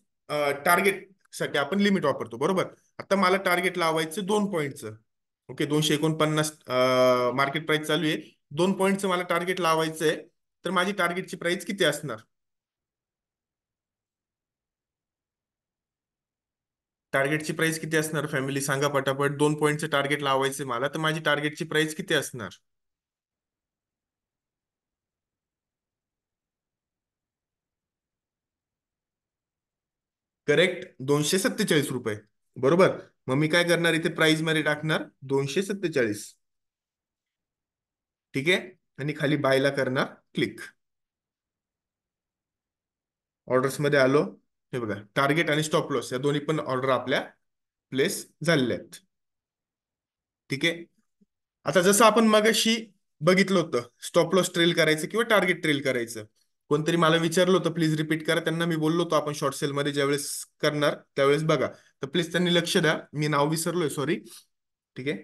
टार्गेट साठी आपण लिमिट वापरतो, बरोबर? आता मला टार्गेट लावायचं 2 पॉईंटचं. ओके. 249 मार्केट प्राइस चालू आहे. 2 पॉईंटचं मला टार्गेट लावायचं आहे. तर माझी टार्गेटची प्राइस किती असणार? टार्गेटची प्राइस किती असणार फॅमिली सांगा पटापट. 2 पॉईंटचं टार्गेट लावायचं मला, तर माझी टार्गेटची प्राइस किती असणार? करेक्ट. ₹247. बरोबर. मग मी काय करणार, इथे प्राइस मध्ये टाकणार 247. ठीक आहे. आणि खाली बायला करणार क्लिक. ऑर्डर्स मध्ये आलो. हे बघा, टार्गेट आणि स्टॉप लॉस या दोन्ही पण ऑर्डर आपल्या प्लेस झालेल्या आहेत. ठीक आहे. आता जसं आपण मगाशी बघितलं होतं, स्टॉप लॉस ट्रेल करायचं किंवा टार्गेट ट्रेल करायचं. कोणतरी मला विचारलं होतं, प्लीज रिपीट करा. त्यांना मी बोललो होतो आपण शॉर्ट सेल मध्ये ज्यावेळेस करणार त्यावेळेस बघा. तर प्लीज त्यांनी लक्ष द्या. मी नाव विसरलोय, सॉरी. ठीक आहे.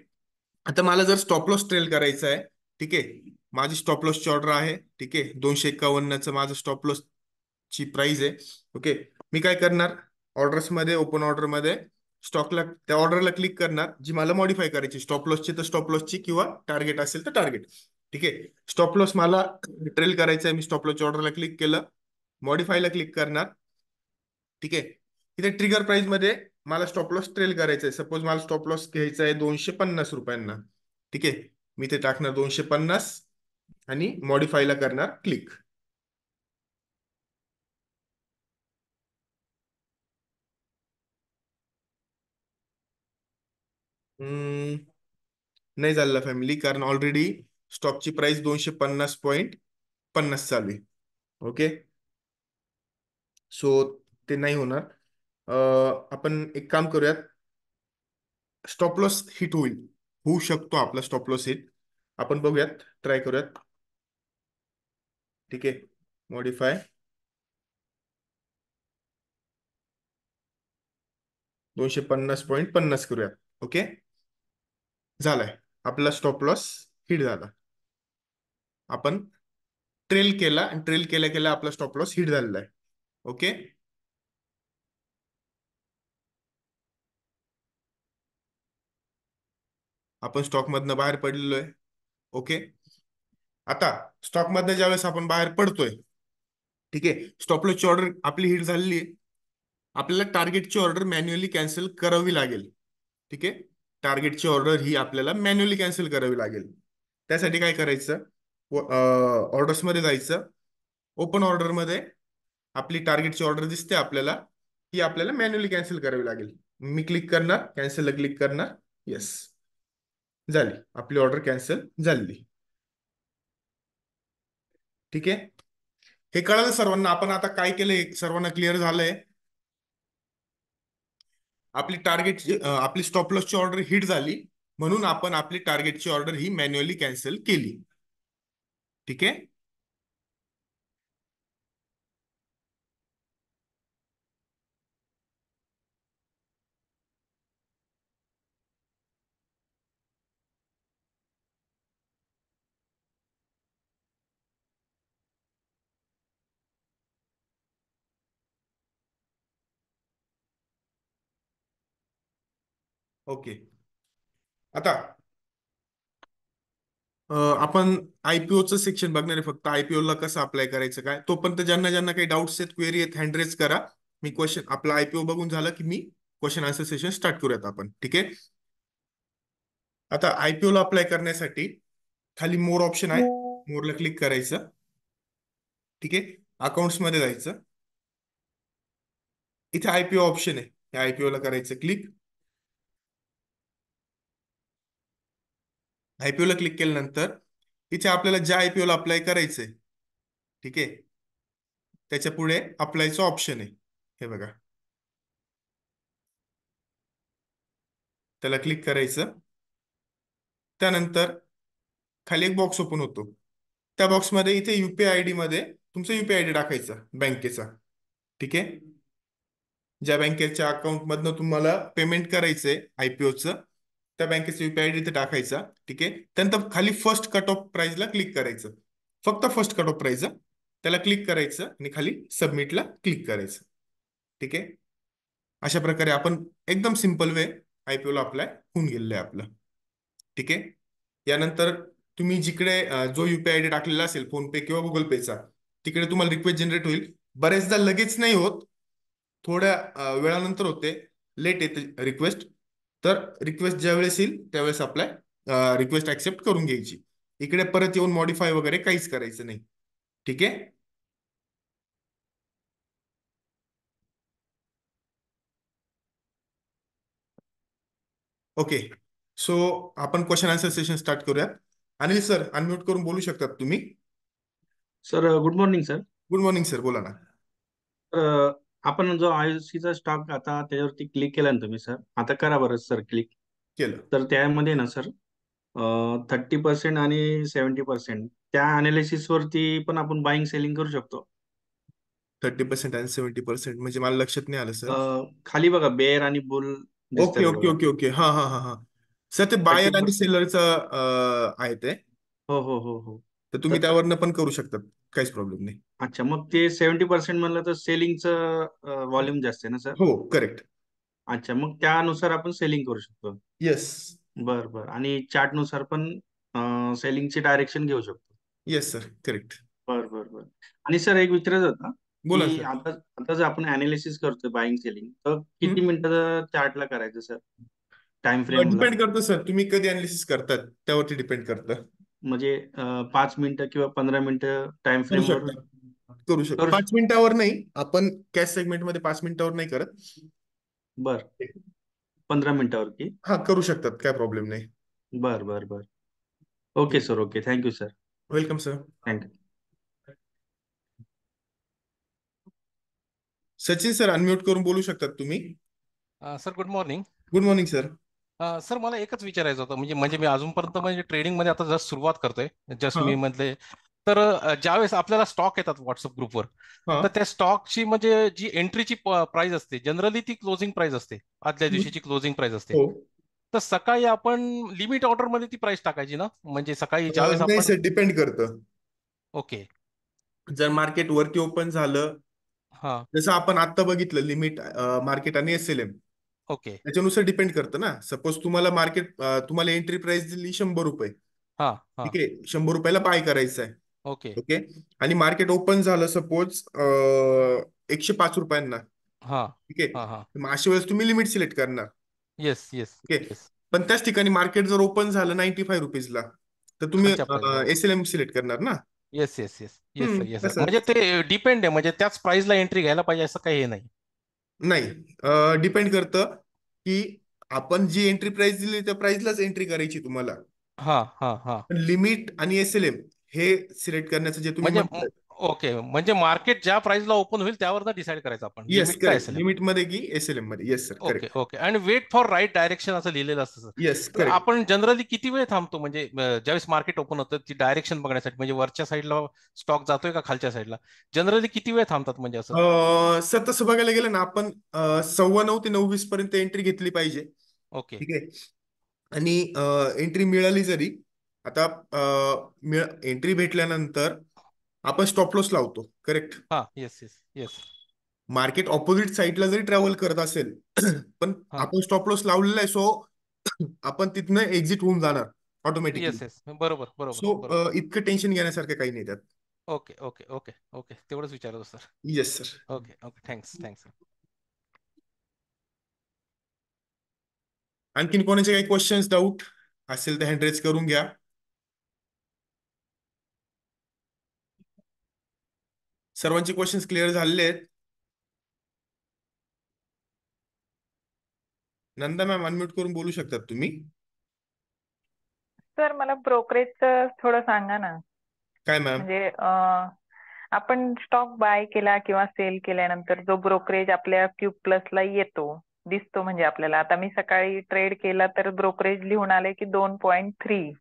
आता मला जर स्टॉप लॉस ट्रेल करायचा आहे, ठीक आहे, माझी स्टॉप लॉसची ऑर्डर आहे. ठीक आहे. 251चं माझं स्टॉप लॉस ची प्राइस आहे. ओके. मी काय करणार, ऑर्डर्स मध्ये, ओपन ऑर्डर मध्ये स्टॉकला, त्या ऑर्डरला क्लिक करणार जी मला मॉडीफाय करायची, स्टॉप लॉसची तर स्टॉप लॉसची, किंवा टार्गेट असेल तर टार्गेट. ठीक आहे. स्टॉप लॉस मला ट्रेल करायचं आहे. मी स्टॉप लॉसच्या ऑर्डरला क्लिक केलं, मॉडीफायला क्लिक करणार. ठीक आहे. इथे ट्रिगर प्राइस मध्ये मला स्टॉप लॉस ट्रेल करायचा आहे. सपोज मला स्टॉप लॉस घ्यायचा आहे 250 रुपयांना. ठीक आहे, मी ते टाकणार 250 आणि मॉडीफायला करणार क्लिक. नाही झालं फॅमिली, कारण ऑलरेडी स्टॉकची प्राइस 250.50 चालू आहे. ओके, सो ते नाही होणार. आपण एक काम करूयात, स्टॉप लॉस हिट होऊ शकतो आपला स्टॉप लॉस हिट. आपण बघूयात, ट्राय करूयात. ठीक आहे, मॉडीफाय 250.50 करूयात. ओके, झालाय आपला स्टॉप लॉस हिट झाला. आपण ट्रेल केला आणि ट्रेल केल्या केल्या आपला स्टॉप लॉस हिट झालेला आहे. ओके, आपण स्टॉक मधनं बाहेर पडलेलो आहे. ओके, आता स्टॉक मधनं ज्यावेळेस आपण बाहेर पडतोय, ठीक आहे, स्टॉप लॉसची ऑर्डर आपली हिट झालेली आहे. आपल्याला टार्गेटची ऑर्डर मॅन्युअली कॅन्सल करावी लागेल. ठीक आहे, टार्गेटची ऑर्डर ही आपल्याला मॅन्युअली कॅन्सल करावी लागेल. त्यासाठी काय करायचं, ऑर्डर्समध्ये जायचं. ओपन ऑर्डरमध्ये आपली टार्गेटची ऑर्डर दिसते आपल्याला, ही आपल्याला मॅन्युअली कॅन्सल करावी लागेल. मी क्लिक करणार, कॅन्सलला क्लिक करणार. येस, झाली आपली ऑर्डर कॅन्सल झाली. ठीक आहे, हे कळलं सर्वांना. आपण आता काय केलंय सर्वांना क्लिअर झालंय. आपली टार्गेटची आपली स्टॉप लॉसची ऑर्डर हिट झाली, म्हणून आपण आपली टार्गेटची ऑर्डर ही मॅन्युअली कॅन्सल केली. ठीक आहे, ओके. आता आपण आयपीओचं सेक्शन बघणार आहे. फक्त आयपीओ ला कसं अप्लाय करायचं काय, तोपर्यंत ज्यांना ज्यांना काही डाऊट्स आहेत, क्वेरी आहेत, हँड रेज करा. मी क्वेश्चन आपला आयपीओ बघून झालं की मी क्वेश्चन आन्सर सेशन स्टार्ट करूयात आपण. ठीक आहे, आता आयपीओ ला अप्लाय करण्यासाठी खाली मोर ऑप्शन आहे, मोरला क्लिक करायचं. ठीक आहे, अकाउंट्स मध्ये जायचं. इथे आयपीओ ऑप्शन आहे, या आयपीओ ला करायचं क्लिक. आयपीओ ला क्लिक केल्यानंतर इथे आपल्याला ज्या आयपीओ ला अप्लाय करायचंय, ठीक आहे, त्याच्या पुढे अप्लायचं ऑप्शन आहे. हे बघा, त्याला क्लिक करायचं. त्यानंतर खाली एक बॉक्स ओपन होतो. त्या बॉक्समध्ये इथे युपीआय आयडी मध्ये तुमचा युपीआय आयडी टाकायचा बँकेचा. ठीक आहे, ज्या बँकेच्या अकाउंट मधनं तुम्हाला पेमेंट करायचंय आयपीओचं, त्या बँकेचा युपीआय आयडी इथे टाकायचा. ठीक आहे, त्यानंतर खाली फर्स्ट कट ऑफ प्राइसला क्लिक करायचं. फक्त फर्स्ट कट ऑफ प्राइस, त्याला क्लिक करायचं आणि खाली सबमिटला क्लिक करायचं. ठीक आहे, अशा प्रकारे आपण एकदम सिंपल वे आयपीओ ला अप्लाय होऊन गेलेलं आहे आपलं. ठीक आहे, यानंतर तुम्ही जिकडे जो युपीआय आयडी टाकलेला असेल फोन पे किंवा गुगल पेचा, तिकडे तुम्हाला रिक्वेस्ट जनरेट होईल. बरेचदा लगेच नाही होत, थोड्या वेळानंतर होते, लेट येते रिक्वेस्ट. तर रिक्वेस्ट ज्यावेळेस येईल त्यावेळेस आपल्या रिक्वेस्ट ऍक्सेप्ट करून घ्यायची. इकडे परत येऊन मॉडीफाय वगैरे काहीच करायचं नाही. ठीक आहे, ओके. सो आपण क्वेश्चन आन्सर सेशन स्टार्ट करूयात. अनिल सर अनम्यूट करून बोलू शकतात तुम्ही. Sir good morning sir. Good morning sir, बोला ना. तर आपण जो आयओसीचा स्टॉक आता त्याच्यावरती क्लिक केला ना तुम्ही सर, आता करा बरं सर क्लिक. केलं. तर त्यामध्ये ना सर 30% आणि 70% त्या अनालिसिस वरती पण आपण बाईंग सेलिंग करू शकतो. 30% आणि 70% म्हणजे मला लक्षात नाही आलं सर. खाली बघा बेअर आणि बुल ओके दिसतात ओके बघा. ओके ओके, हा हा हा हा. सर ते थर्टी बायर आणि सेलरचं आहे ते. हो हो हो हो. तर तुम्ही तर त्यावरनं पण करू शकतात, काहीच प्रॉब्लेम नाही. अच्छा, मग ते 70% म्हणलं तर सेलिंगचं व्हॉल्यूम जास्त आहे ना सर. हो, करेक्ट. अच्छा, मग त्यानुसार आपण सेलिंग करू शकतो. येस. बर बर, आणि चार्ट नुसार पण सेलिंगची डायरेक्शन घेऊ शकतो. Yes sir, correct. बर बर बर. आणि सर एक विचारायचं होतं. बोला की सर. आता आता जर आपण अनालिसिस करतोय बाईंग सेलिंग, तर किती हम्म. मिनिटं चार्टला करायचं सर, टाइम फ्रेमला? डिपेंड करतं सर, तुम्ही कधी अनालिसिस करतात त्यावरती डिपेंड करतं. म्हणजे 5 मिनिटं किंवा 15 मिनिटं टाइम करू फ्रेमवर शकता. करू शकता, करू 5 मिनिटावर नाही. आपण कॅश सेगमेंटमध्ये 5 मिनिटावर नाही करत. बर, 15 मिनिटावर की? हा, करू शकतात, काय प्रॉब्लेम नाही. बर बर बर. Okay sir, okay, thank you sir. Welcome sir. Thank you. Sachin sir, unmute करून बोलू शकतात तुम्ही. Sir good morning. Good morning sir. Sir मला एकच विचारायचं होतं, म्हणजे म्हणजे मी अजूनपर्यंत म्हणजे ट्रेडिंगमध्ये आता जस्ट सुरुवात करतोय, जस्ट हा मी म्हटले. तर ज्यावेळेस आपल्याला स्टॉक येतात व्हॉट्सअप ग्रुपवर, हा. तर त्या स्टॉकची म्हणजे जी एंट्रीची प्राइस असते, जनरली ती क्लोजिंग प्राइस असते, आदल्या दिवशीची क्लोजिंग प्राइस असते. हो. तर सकाळी आपण लिमिट ऑर्डरमध्ये ती प्राइस टाकायची ना, म्हणजे सकाळी ज्यावेळेस नाही आपण. सर, डिपेंड करतं. ओके. जर मार्केट वरती ओपन झालं, हां. जसं आपण आता बघितलं लिमिट मार्केट आणि एसएलएम, ओके. त्याच्यानुसार डिपेंड करतं ना. सपोज तुम्हाला मार्केट तुम्हाला एंट्री प्राइस दिली 100 रुपये. हां हां. ठीक आहे, 100 रुपयाला बाय करायचं आहे. ओके. ओके. आणि मार्केट ओपन झालं सपोज 105 रुपयांना. हां ठीक आहे, हां हां. मग अशा वेळेस तुम्ही लिमिट सिलेक्ट करणार. Yes yes okay. येस. पण त्याच ठिकाणी मार्केट जर ओपन झालं 95 रुपीजला, तर तुम्ही खालच्या प्राइसला. एसएलएम सिलेक्ट करणार ना. Yes yes yes yes sir, yes sir. म्हणजे तसंच. ते डिपेंड आहे, म्हणजे त्याच प्राइसला एंट्री घ्यायला पाहिजे असं काही हे नाही. नाही, डिपेंड करतं की आपण जी एंट्री प्राइस दिली त्या प्राइसलाच एंट्री करायची तुम्हाला. हां हां हां. पण लिमिट आणि एसएलएम हे सिलेक्ट करण्याचं जे तुम्ही म्हणजे म्हणताय. ओके, म्हणजे मार्केट ज्या प्राइसला ओपन होईल त्यावर डिसाईड करायचं आपण, येस, लिमिट का करेक्ट. एसएलएम. लिमिट मध्ये की एसएलएम मध्ये. Yes sir, okay correct. Okay. आणि वेट फॉर राईट डायरेक्शन असं लिहिलेलं असतं सर. येस, तर करेक्ट. आपण जनरली किती वेळ थांबतो, म्हणजे ज्यावेळेस मार्केट ओपन होतं ती डायरेक्शन बघण्यासाठी, म्हणजे वरच्या साईडला स्टॉक जातोय का खालच्या साईडला, जनरली किती वेळ थांबतात म्हणजे असं? सर, तसं बघायला गेलं ना, आपण 9:15 ते 9:20 पर्यंत एंट्री घेतली पाहिजे. ओके. ठीक आहे. आणि एंट्री मिळाली जरी, आता एंट्री भेटल्यानंतर आपण स्टॉप लॉस लावतो, करेक्ट. हां. Yes yes yes. Market opposite साईडला जरी ट्रॅव्हल करत असेल पण हां. आपण स्टॉप लॉस लावलेला आहे, सो आपण तिथनं एक्झिट होऊन जाणार ऑटोमॅटिकली. येस येस, बरोबर बरोबर सो बरोबर. इतकं टेन्शन घेण्यासारखं काही नाही त्यात. ओके ओके ओके ओके, तेवढंच विचारत होतो sir. Yes sir. Okay okay, thanks thanks. आणखीन कोणाचे काही क्वेश्चन्स, डाऊट असेल तर हँड रेज करून घ्या. सर्वांचे क्वेश्चन्स क्लिअर झालेले आहेत. नंदा मॅम, अनम्यूट करून बोलू शकतात तुम्ही. सर मला ब्रोकरेजचं थोडं सांगा ना. काय मॅम? म्हणजे आपण स्टॉक बाय केला किंवा सेल केल्यानंतर जो ब्रोकरेज आपल्या क्यूब प्लसला येतो, दिसतो, म्हणजे आपल्याला आता मी सकाळी ट्रेड केला तर ब्रोकरेज लिहून आले की 2.3.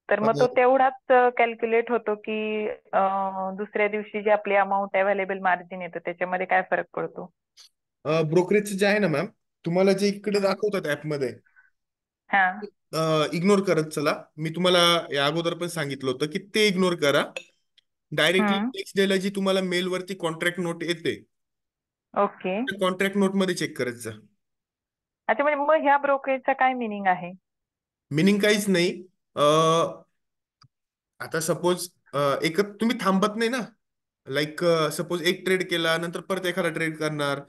तर मग तो तेवढाच कॅल्क्युलेट होतो की दुसऱ्या दिवशी जे आपली अमाऊंट अवेलेबल मार्जिन येतं त्याच्यामध्ये काय फरक पडतो? ब्रोकरेजचे जे आहे ना मॅम, तुम्हाला जे इकडे हं. दाखवतात ऍपमध्ये, हा. इग्नोर करत चला. मी तुम्हाला या अगोदर पण सांगितलं होतं की ते इग्नोर करा. डायरेक्टली हं. नेक्स्ट डेला जी तुम्हाला मेलवरती कॉन्ट्रॅक्ट नोट येते, ओके. कॉन्ट्रॅक्ट नोट मध्ये चेक करत जा. अच्छा, म्हणजे मग ह्या ब्रोकरेजचा काय मिनिंग आहे? मिनिंग काहीच नाही. आता सपोज एक तुम्ही थांबत नाही ना. लाईक सपोज एक ट्रेड केला, नंतर परत एखादा ट्रेड करणार.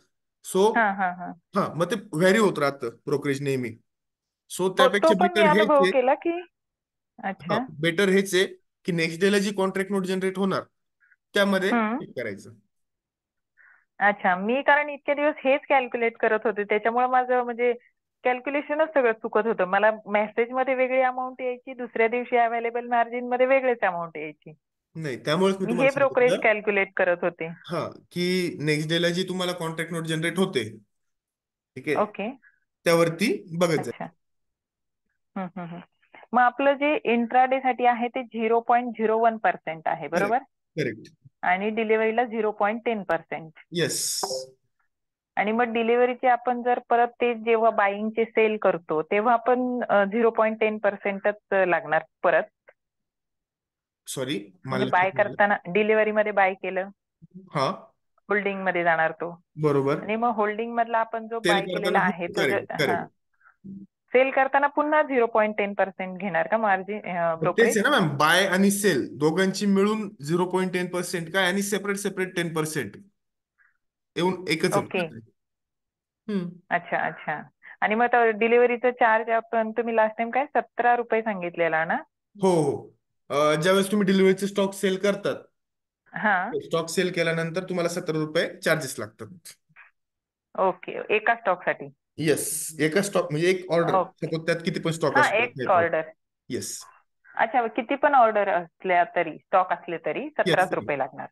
सो हा हा हा. हा, मग ते व्हॅरी होत राहतं ब्रोकरेज नेहमी. सो हो, तो त्यापेक्षा पण मी बेटर हेच अनुभव आहे. केला की. हा, अच्छा. बेटर हेच आहे की नेक्स्ट डेला जी कॉन्ट्रॅक्ट नोट जनरेट होणार त्यामध्ये हं. check करायचं. अच्छा, मी कारण इतके दिवस हेच कॅल्क्युलेट करत होते, त्याच्यामुळे माझं म्हणजे कॅल्क्युलेशनच सगळं चुकत होतं. मला मेसेजमध्ये वेगळी अमाऊंट यायची, दुसऱ्या दिवशी अवेलेबल मार्जिन मध्ये वेगळीच अमाऊंट यायची. नाही, त्यामुळेच मी मी तुम्हाला हे ब्रोकरेज सांगितलं. कॅल्क्युलेट करत होते. हा, की नेक्स्ट डेला जी तुम्हाला कॉन्ट्रॅक्ट नोट जनरेट होते, ठीक आहे, ओके. त्यावरती बघत जा. अच्छा. हं. मग आपलं जे इंट्राडे साठी आहे ते 0.01% आहे, करेक्ट. बरोबर? करेक्ट. आणि डिलिव्हरीला 0.10%. येस. आणि मग डिलिव्हरीचे आपण जर परत ते जेव्हा बाईंगचे सेल करतो तेव्हा आपण 0.10%च लागणार परत. सॉरी, मला म्हणजे बाय लक्षात नाही करताना डिलिव्हरी मध्ये बाय केलं, आलं. हा, होल्डिंग मध्ये जाणार तो. बरोबर. आणि मग होल्डिंग मधला आपण जो सेल बाय केलेला करताना आहे तो करेक्ट, हा करेक्ट. सेल करताना पुन्हा 0.10% घेणार का मार्जिन मग तेच ब्रोकरेज? आहे ना मॅम, बाय आणि सेल दोघांची मिळून 0.10% काय, आणि सेपरेट सेपरेट 10% येऊन एकच आहे ओके. ना ते. हम्म. अच्छा अच्छा. आणि मग डिलिव्हरीचा चार्ज आपण तुम्ही लास्ट टाइम काय 17 रुपये सांगितलेला ना? हो हो. ज्यावेळेस तुम्ही डिलिव्हरीचे स्टॉक सेल करतात, हा. स्टॉक सेल केल्यानंतर तुम्हाला 17 रुपये चार्जेस लागतात. ओके, एका स्टॉक साठी? येस. एका स्टॉक म्हणजे एक ऑर्डर, ओके. सपोज त्यात किती पण स्टॉक हा, असतो एक ऑर्डर. येस. अच्छा, किती पण ऑर्डर असल्या तरी, स्टॉक असले तरी येस 17 रुपये लागणार?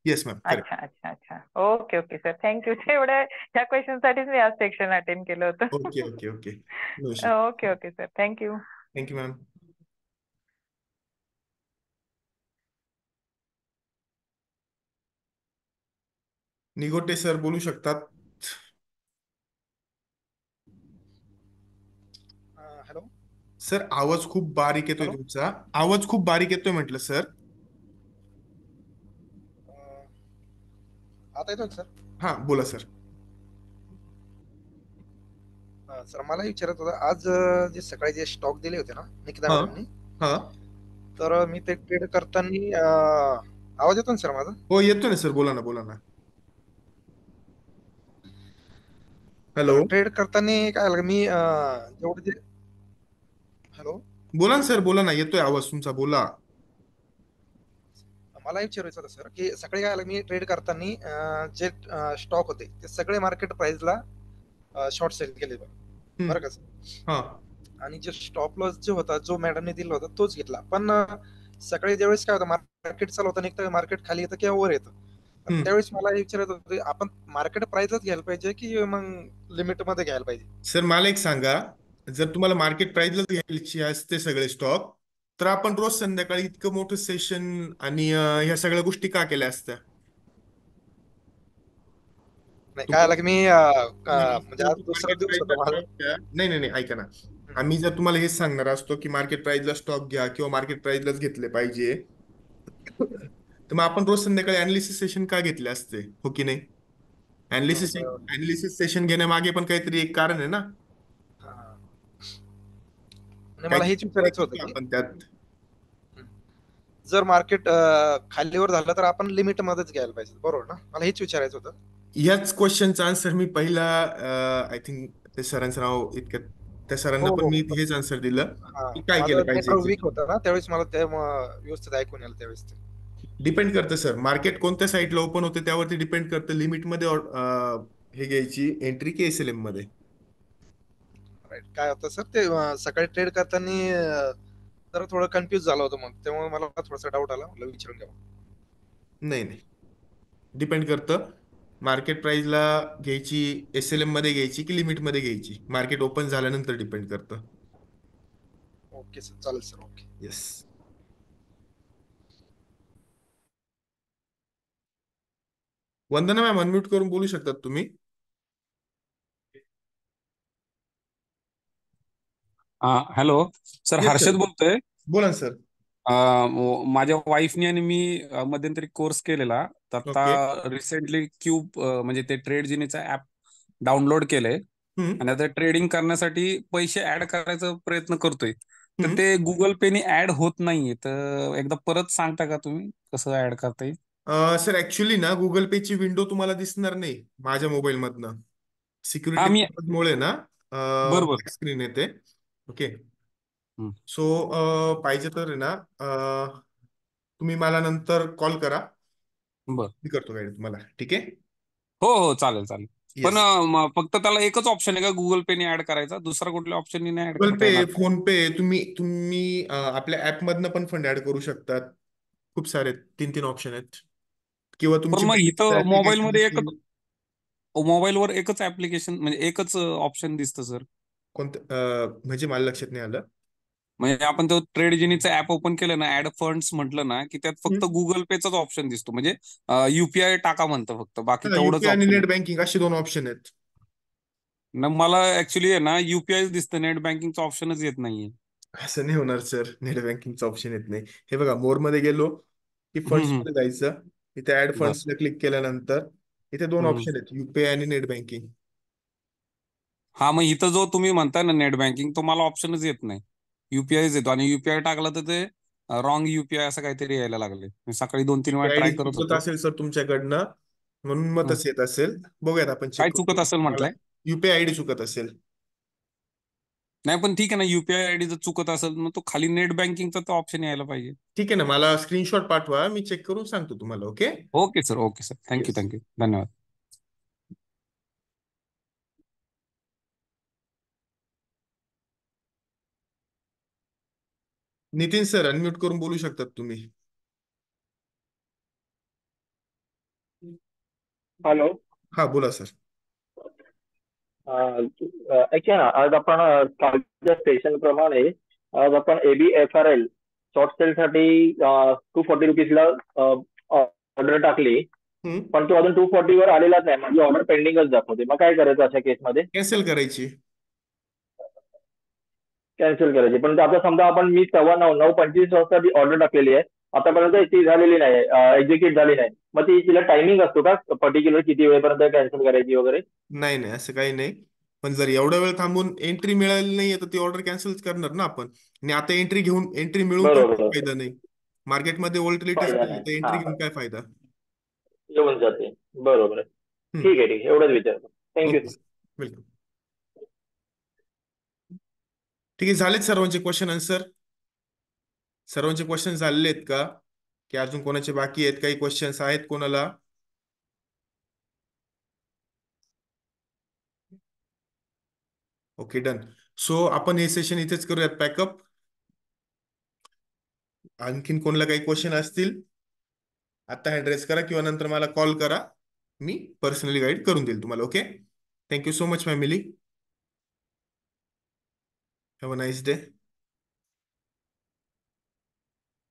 येस मॅम, अच्छा करेक्ट. अच्छा अच्छा. Okay okay sir, thank you. एवढ्या ह्या क्वेश्चन साठीच मी आज सेक्शन अटेंड केलं होतं. Okay okay okay, no issue. Okay okay sir, thank you. Thank you ma'am. Nigote sir बोलू शकतात. हॅलो. सर आवाज खूप बारीक येतोय हॅलो. तुमचा, आवाज खूप बारीक येतोय म्हटलं सर. आता येतोय सर? हा बोला सर. सर मला विचारत होतं, आज जे सकाळी जे स्टॉक दिले होते ना निकिता हा मॅडमनी, हा. तर मी ते ट्रेड करताना आवाज येतो ना सर माझा? हो येतोय ना सर, बोला ना बोला ना. हॅलो. तर ट्रेड करताना काय झालं, मी जेवढे जे हॅलो, बोला ना सर, बोला ना, येतोय आवाज तुमचा, बोला. मला विचारायचं होतं सर, की सकाळी काय झालं, मी ट्रेड करताना जे स्टॉक होते ते सगळे मार्केट प्राइसला शॉर्ट सेल केले हम्म. बरं का सर. हा. आणि जे स्टॉप लॉस जो होता, जो मॅडमने दिला होता तोच घेतला. पण सकाळी ज्यावेळेस काय होतं, मार्केट चालू होतं, एक तर मार्केट खाली येतं किंवा वर येतं. तर हम्म. त्यावेळेस मला विचारत होतं, आपण मार्केट प्राइसच घ्यायला पाहिजे की मग लिमिट मध्ये घ्यायला पाहिजे? सर मला एक सांगा, जर तुम्हाला मार्केट प्राइसला घ्यायची असते सगळे स्टॉक, तर आपण रोज संध्याकाळी इतकं मोठं सेशन आणि ह्या सगळ्या गोष्टी का केल्या असत्या? नाही, काय तुम्हाला आलं की मी म्हणजे आज दुसरा मार्केट दिवस प्राइसला होता माझा. स्टॉक घ्या, नाही नाही नाही, ऐका ना. आम्ही जर तुम्हाला हेच सांगणार असतो की मार्केट प्राइसला स्टॉक घ्या किंवा मार्केट प्राइसलाच घेतले पाहिजे, तर मग आपण रोज संध्याकाळी अनालिसिस सेशन का घेतले असते, हो की नाही? अनालिसिस बरोबर. अनालिसिस सेशन घेण्यामागे पण काहीतरी एक कारण आहे ना. हा. आणि मला काहीतरी हेच विचारायचं होतं शिकतो की आपण त्यात. जर मार्केट खालीवर झालं तर आपण लिमिट मध्येच घ्यायला पाहिजे, बरोबर ना? मला हेच विचारायचं होतं. याच क्वेश्चनचा आन्सर मी पहिला, आय थिंक ते सरांचं नाव इतकं, त्या हो सरांना पण हो मी हो. हेच आन्सर दिलं हा, की काय केलं माझं पाहिजे नेटवर्क वीक एक्झॅक्टली. होतं ना त्यावेळेस, मला ते व्यवस्थित ऐकून आलं त्यावेळेस ते. डिपेंड करतं सर, मार्केट कोणत्या साईडला ओपन होते त्यावरती डिपेंड करतं. लिमिटमध्ये हे घ्यायची एंट्री की एसएलएम मध्ये. राईट. काय होतं सर, ते सकाळी ट्रेड करताना जरा थोडं कन्फ्युज झालं होतं, मग त्यामुळे मला थोडासा डाऊट आला, म्हटलं विचारून घ्यावं. नाही नाही, डिपेंड करतं. मार्केट प्राइसला घ्यायची, एसएलएम मध्ये घ्यायची की लिमिट मध्ये घ्यायची, मार्केट ओपन झाल्यानंतर डिपेंड करतं. ओके सर, चालेल सर. ओके. येस. वंदना मॅम अनम्यूट करून बोलू शकतात तुम्ही. Hello sir, yes sir, Harshad बोलतोय. बोला ना सर. माझ्या वाईफने आणि मी मध्यंतरी कोर्स केलेला, तर ओके. आता रिसेंटली क्यूब म्हणजे ते ट्रेड जिनीचा ऍप डाउनलोड केलंय हम्म. आणि आता ट्रेडिंग करण्यासाठी पैसे ऍड करायचा प्रयत्न करतोय. तर हम्म. ते गुगल पेने ऍड होत नाहीये, तर एकदा परत सांगता का तुम्ही कसं ऍड करता येईल? सर ऍक्च्युली ना गुगल पेची विंडो तुम्हाला दिसणार नाही माझ्या मोबाईल मधनं, हा सिक्युरिटी मी मुळे ना बरोबर. स्क्रीन येते. ओके. हं, सो पाहिजे तर आहे ना, तुम्ही मला नंतर कॉल करा, बरं. मी करतो गाईड तुम्हाला, ठीक आहे? हो हो, चालेल चालेल. पण येस. फक्त त्याला एकच ऑप्शन आहे का गुगल पेने ऍड करायचा, दुसरा कुठल्या ऑप्शनने नाही ऍड गुगल करता पे, येणार? फोन पे, तुम्ही तुम्ही आपल्या ऍप मधनं पण फंड ऍड करू शकतात. खूप सारे 3-3 ऑप्शन आहेत, किंवा पण तुमची मग इथं ऍप्लिकेशन मोबाईलमध्ये एकच, असेल. मोबाईलवर एकच ऍप्लिकेशन म्हणजे एकच ऑप्शन दिसतं सर. कोणतं म्हणजे मला लक्षात नाही आलं. म्हणजे आपण तो ट्रेड जिनीचं ऍप ओपन केलं ना, ऍड फंड्स म्हटलं ना, की त्यात फक्त गुगल पेचाच ऑप्शन दिसतो. म्हणजे युपीआय टाका म्हणतं फक्त, बाकी तेवढंच युपीआय आणि ऑप्शन नेट आहे. बँकिंग असे 2 ऑप्शन आहेत. ना मला ऍक्च्युली आहे ना युपीआय दिसतं, नेट बँकिंगचं ऑप्शनच येत नाहीये. असं नाही होणार सर, नेट बँकिंगचा ऑप्शन येत नाही. हे बघा, मोर मध्ये गेलो की हम्म, फंड्स हम्म. मध्ये जायचं, इथे ऍड बर. फंड्सला क्लिक केल्यानंतर इथे 2 हम्म. ऑप्शन आहेत, युपीआय आणि नेट बँकिंग. हा, मग इथं जो तुम्ही म्हणताय ना नेट बँकिंग, तो मला ऑप्शनच येत नाही. युपीआयच येतो, आणि युपीआय टाकलं तर ते रॉंग युपीआय असं काहीतरी यायला लागले. मी सकाळी 2-3 वेळा युपीआय ट्राय आयडी करत चुकत होतो. असेल सर तुमच्याकडनं, म्हणून मग हं. तसं येत असेल. बघूयात, आपण काय चेक चुकत करू. असेल मला म्हटलंय? युपीआय आयडी चुकत असेल. नाही, पण ठीक आहे ना, युपीआय आयडी जर चुकत असेल मग तो खाली नेट बँकिंगचा तो ऑप्शन यायला पाहिजे. ठीक आहे ना, मला स्क्रीनशॉट पाठवा, मी चेक करून सांगतो तुम्हाला. Okay. Okay sir, okay sir, thank you, yes. Thank you, धन्यवाद. नितीन सर, अनम्यूट करून बोलू शकतात तुम्ही. हॅलो. हा, बोला सर. ऐका ना, आज आपण कालच्या सेशन प्रमाणे आज आपण ABFRL शॉर्ट सेल साठी ₹240 ऑर्डर टाकली, हम्म. पण तो अजून 240 वर आलेलाच नाही. माझी ऑर्डर पेंडिंगच दाखवते. मग काय करायचं अशा केसमध्ये? कॅन्सल करायची. कॅन्सल करायची. पण आता समजा मी 9:25 वाजता ती ऑर्डर टाकलेली आहे, आतापर्यंत ती झालेली नाही, एक्झिक्यूट झाली नाही. मग तिला टायमिंग असतो का पर्टिक्युलर, किती वेळेपर्यंत कॅन्सल करायची वगैरे? नाही नाही, असं काही नाही. पण जर एवढा वेळ थांबून एंट्री मिळाली नाहीये तर ती ऑर्डर कॅन्सल करणार ना आपण. आणि आता एंट्री मिळून पण काही बरोबर. फायदा नाही. मार्केटमध्ये व्होलॅटिलिटीच फायदा नाही, नाही. तर एंट्री घेऊन काय फायदा. येऊन जाते. बरोबर आहे. हम्म. ठीक आहे, ठीक आहे. एवढंच विचारतो. Thank you okay, sir. वेलकम. ठीक आहे, झालेत सर्वांचे क्वेश्चन आन्सर? सर्वांचे क्वेश्चन झालेले आहेत का, की अजून कोणाचे बाकी आहेत? काही क्वेश्चन्स आहेत कोणाला? Okay, done. सो आपण हे सेशन इथेच करूयात पॅकअप. आणखीन कोणाला काही क्वेश्चन असतील आता ऍड्रेस करा, किंवा नंतर मला कॉल करा, मी पर्सनली गाईड करून देईल तुम्हाला. Okay. Thank you so much family. Have a nice day.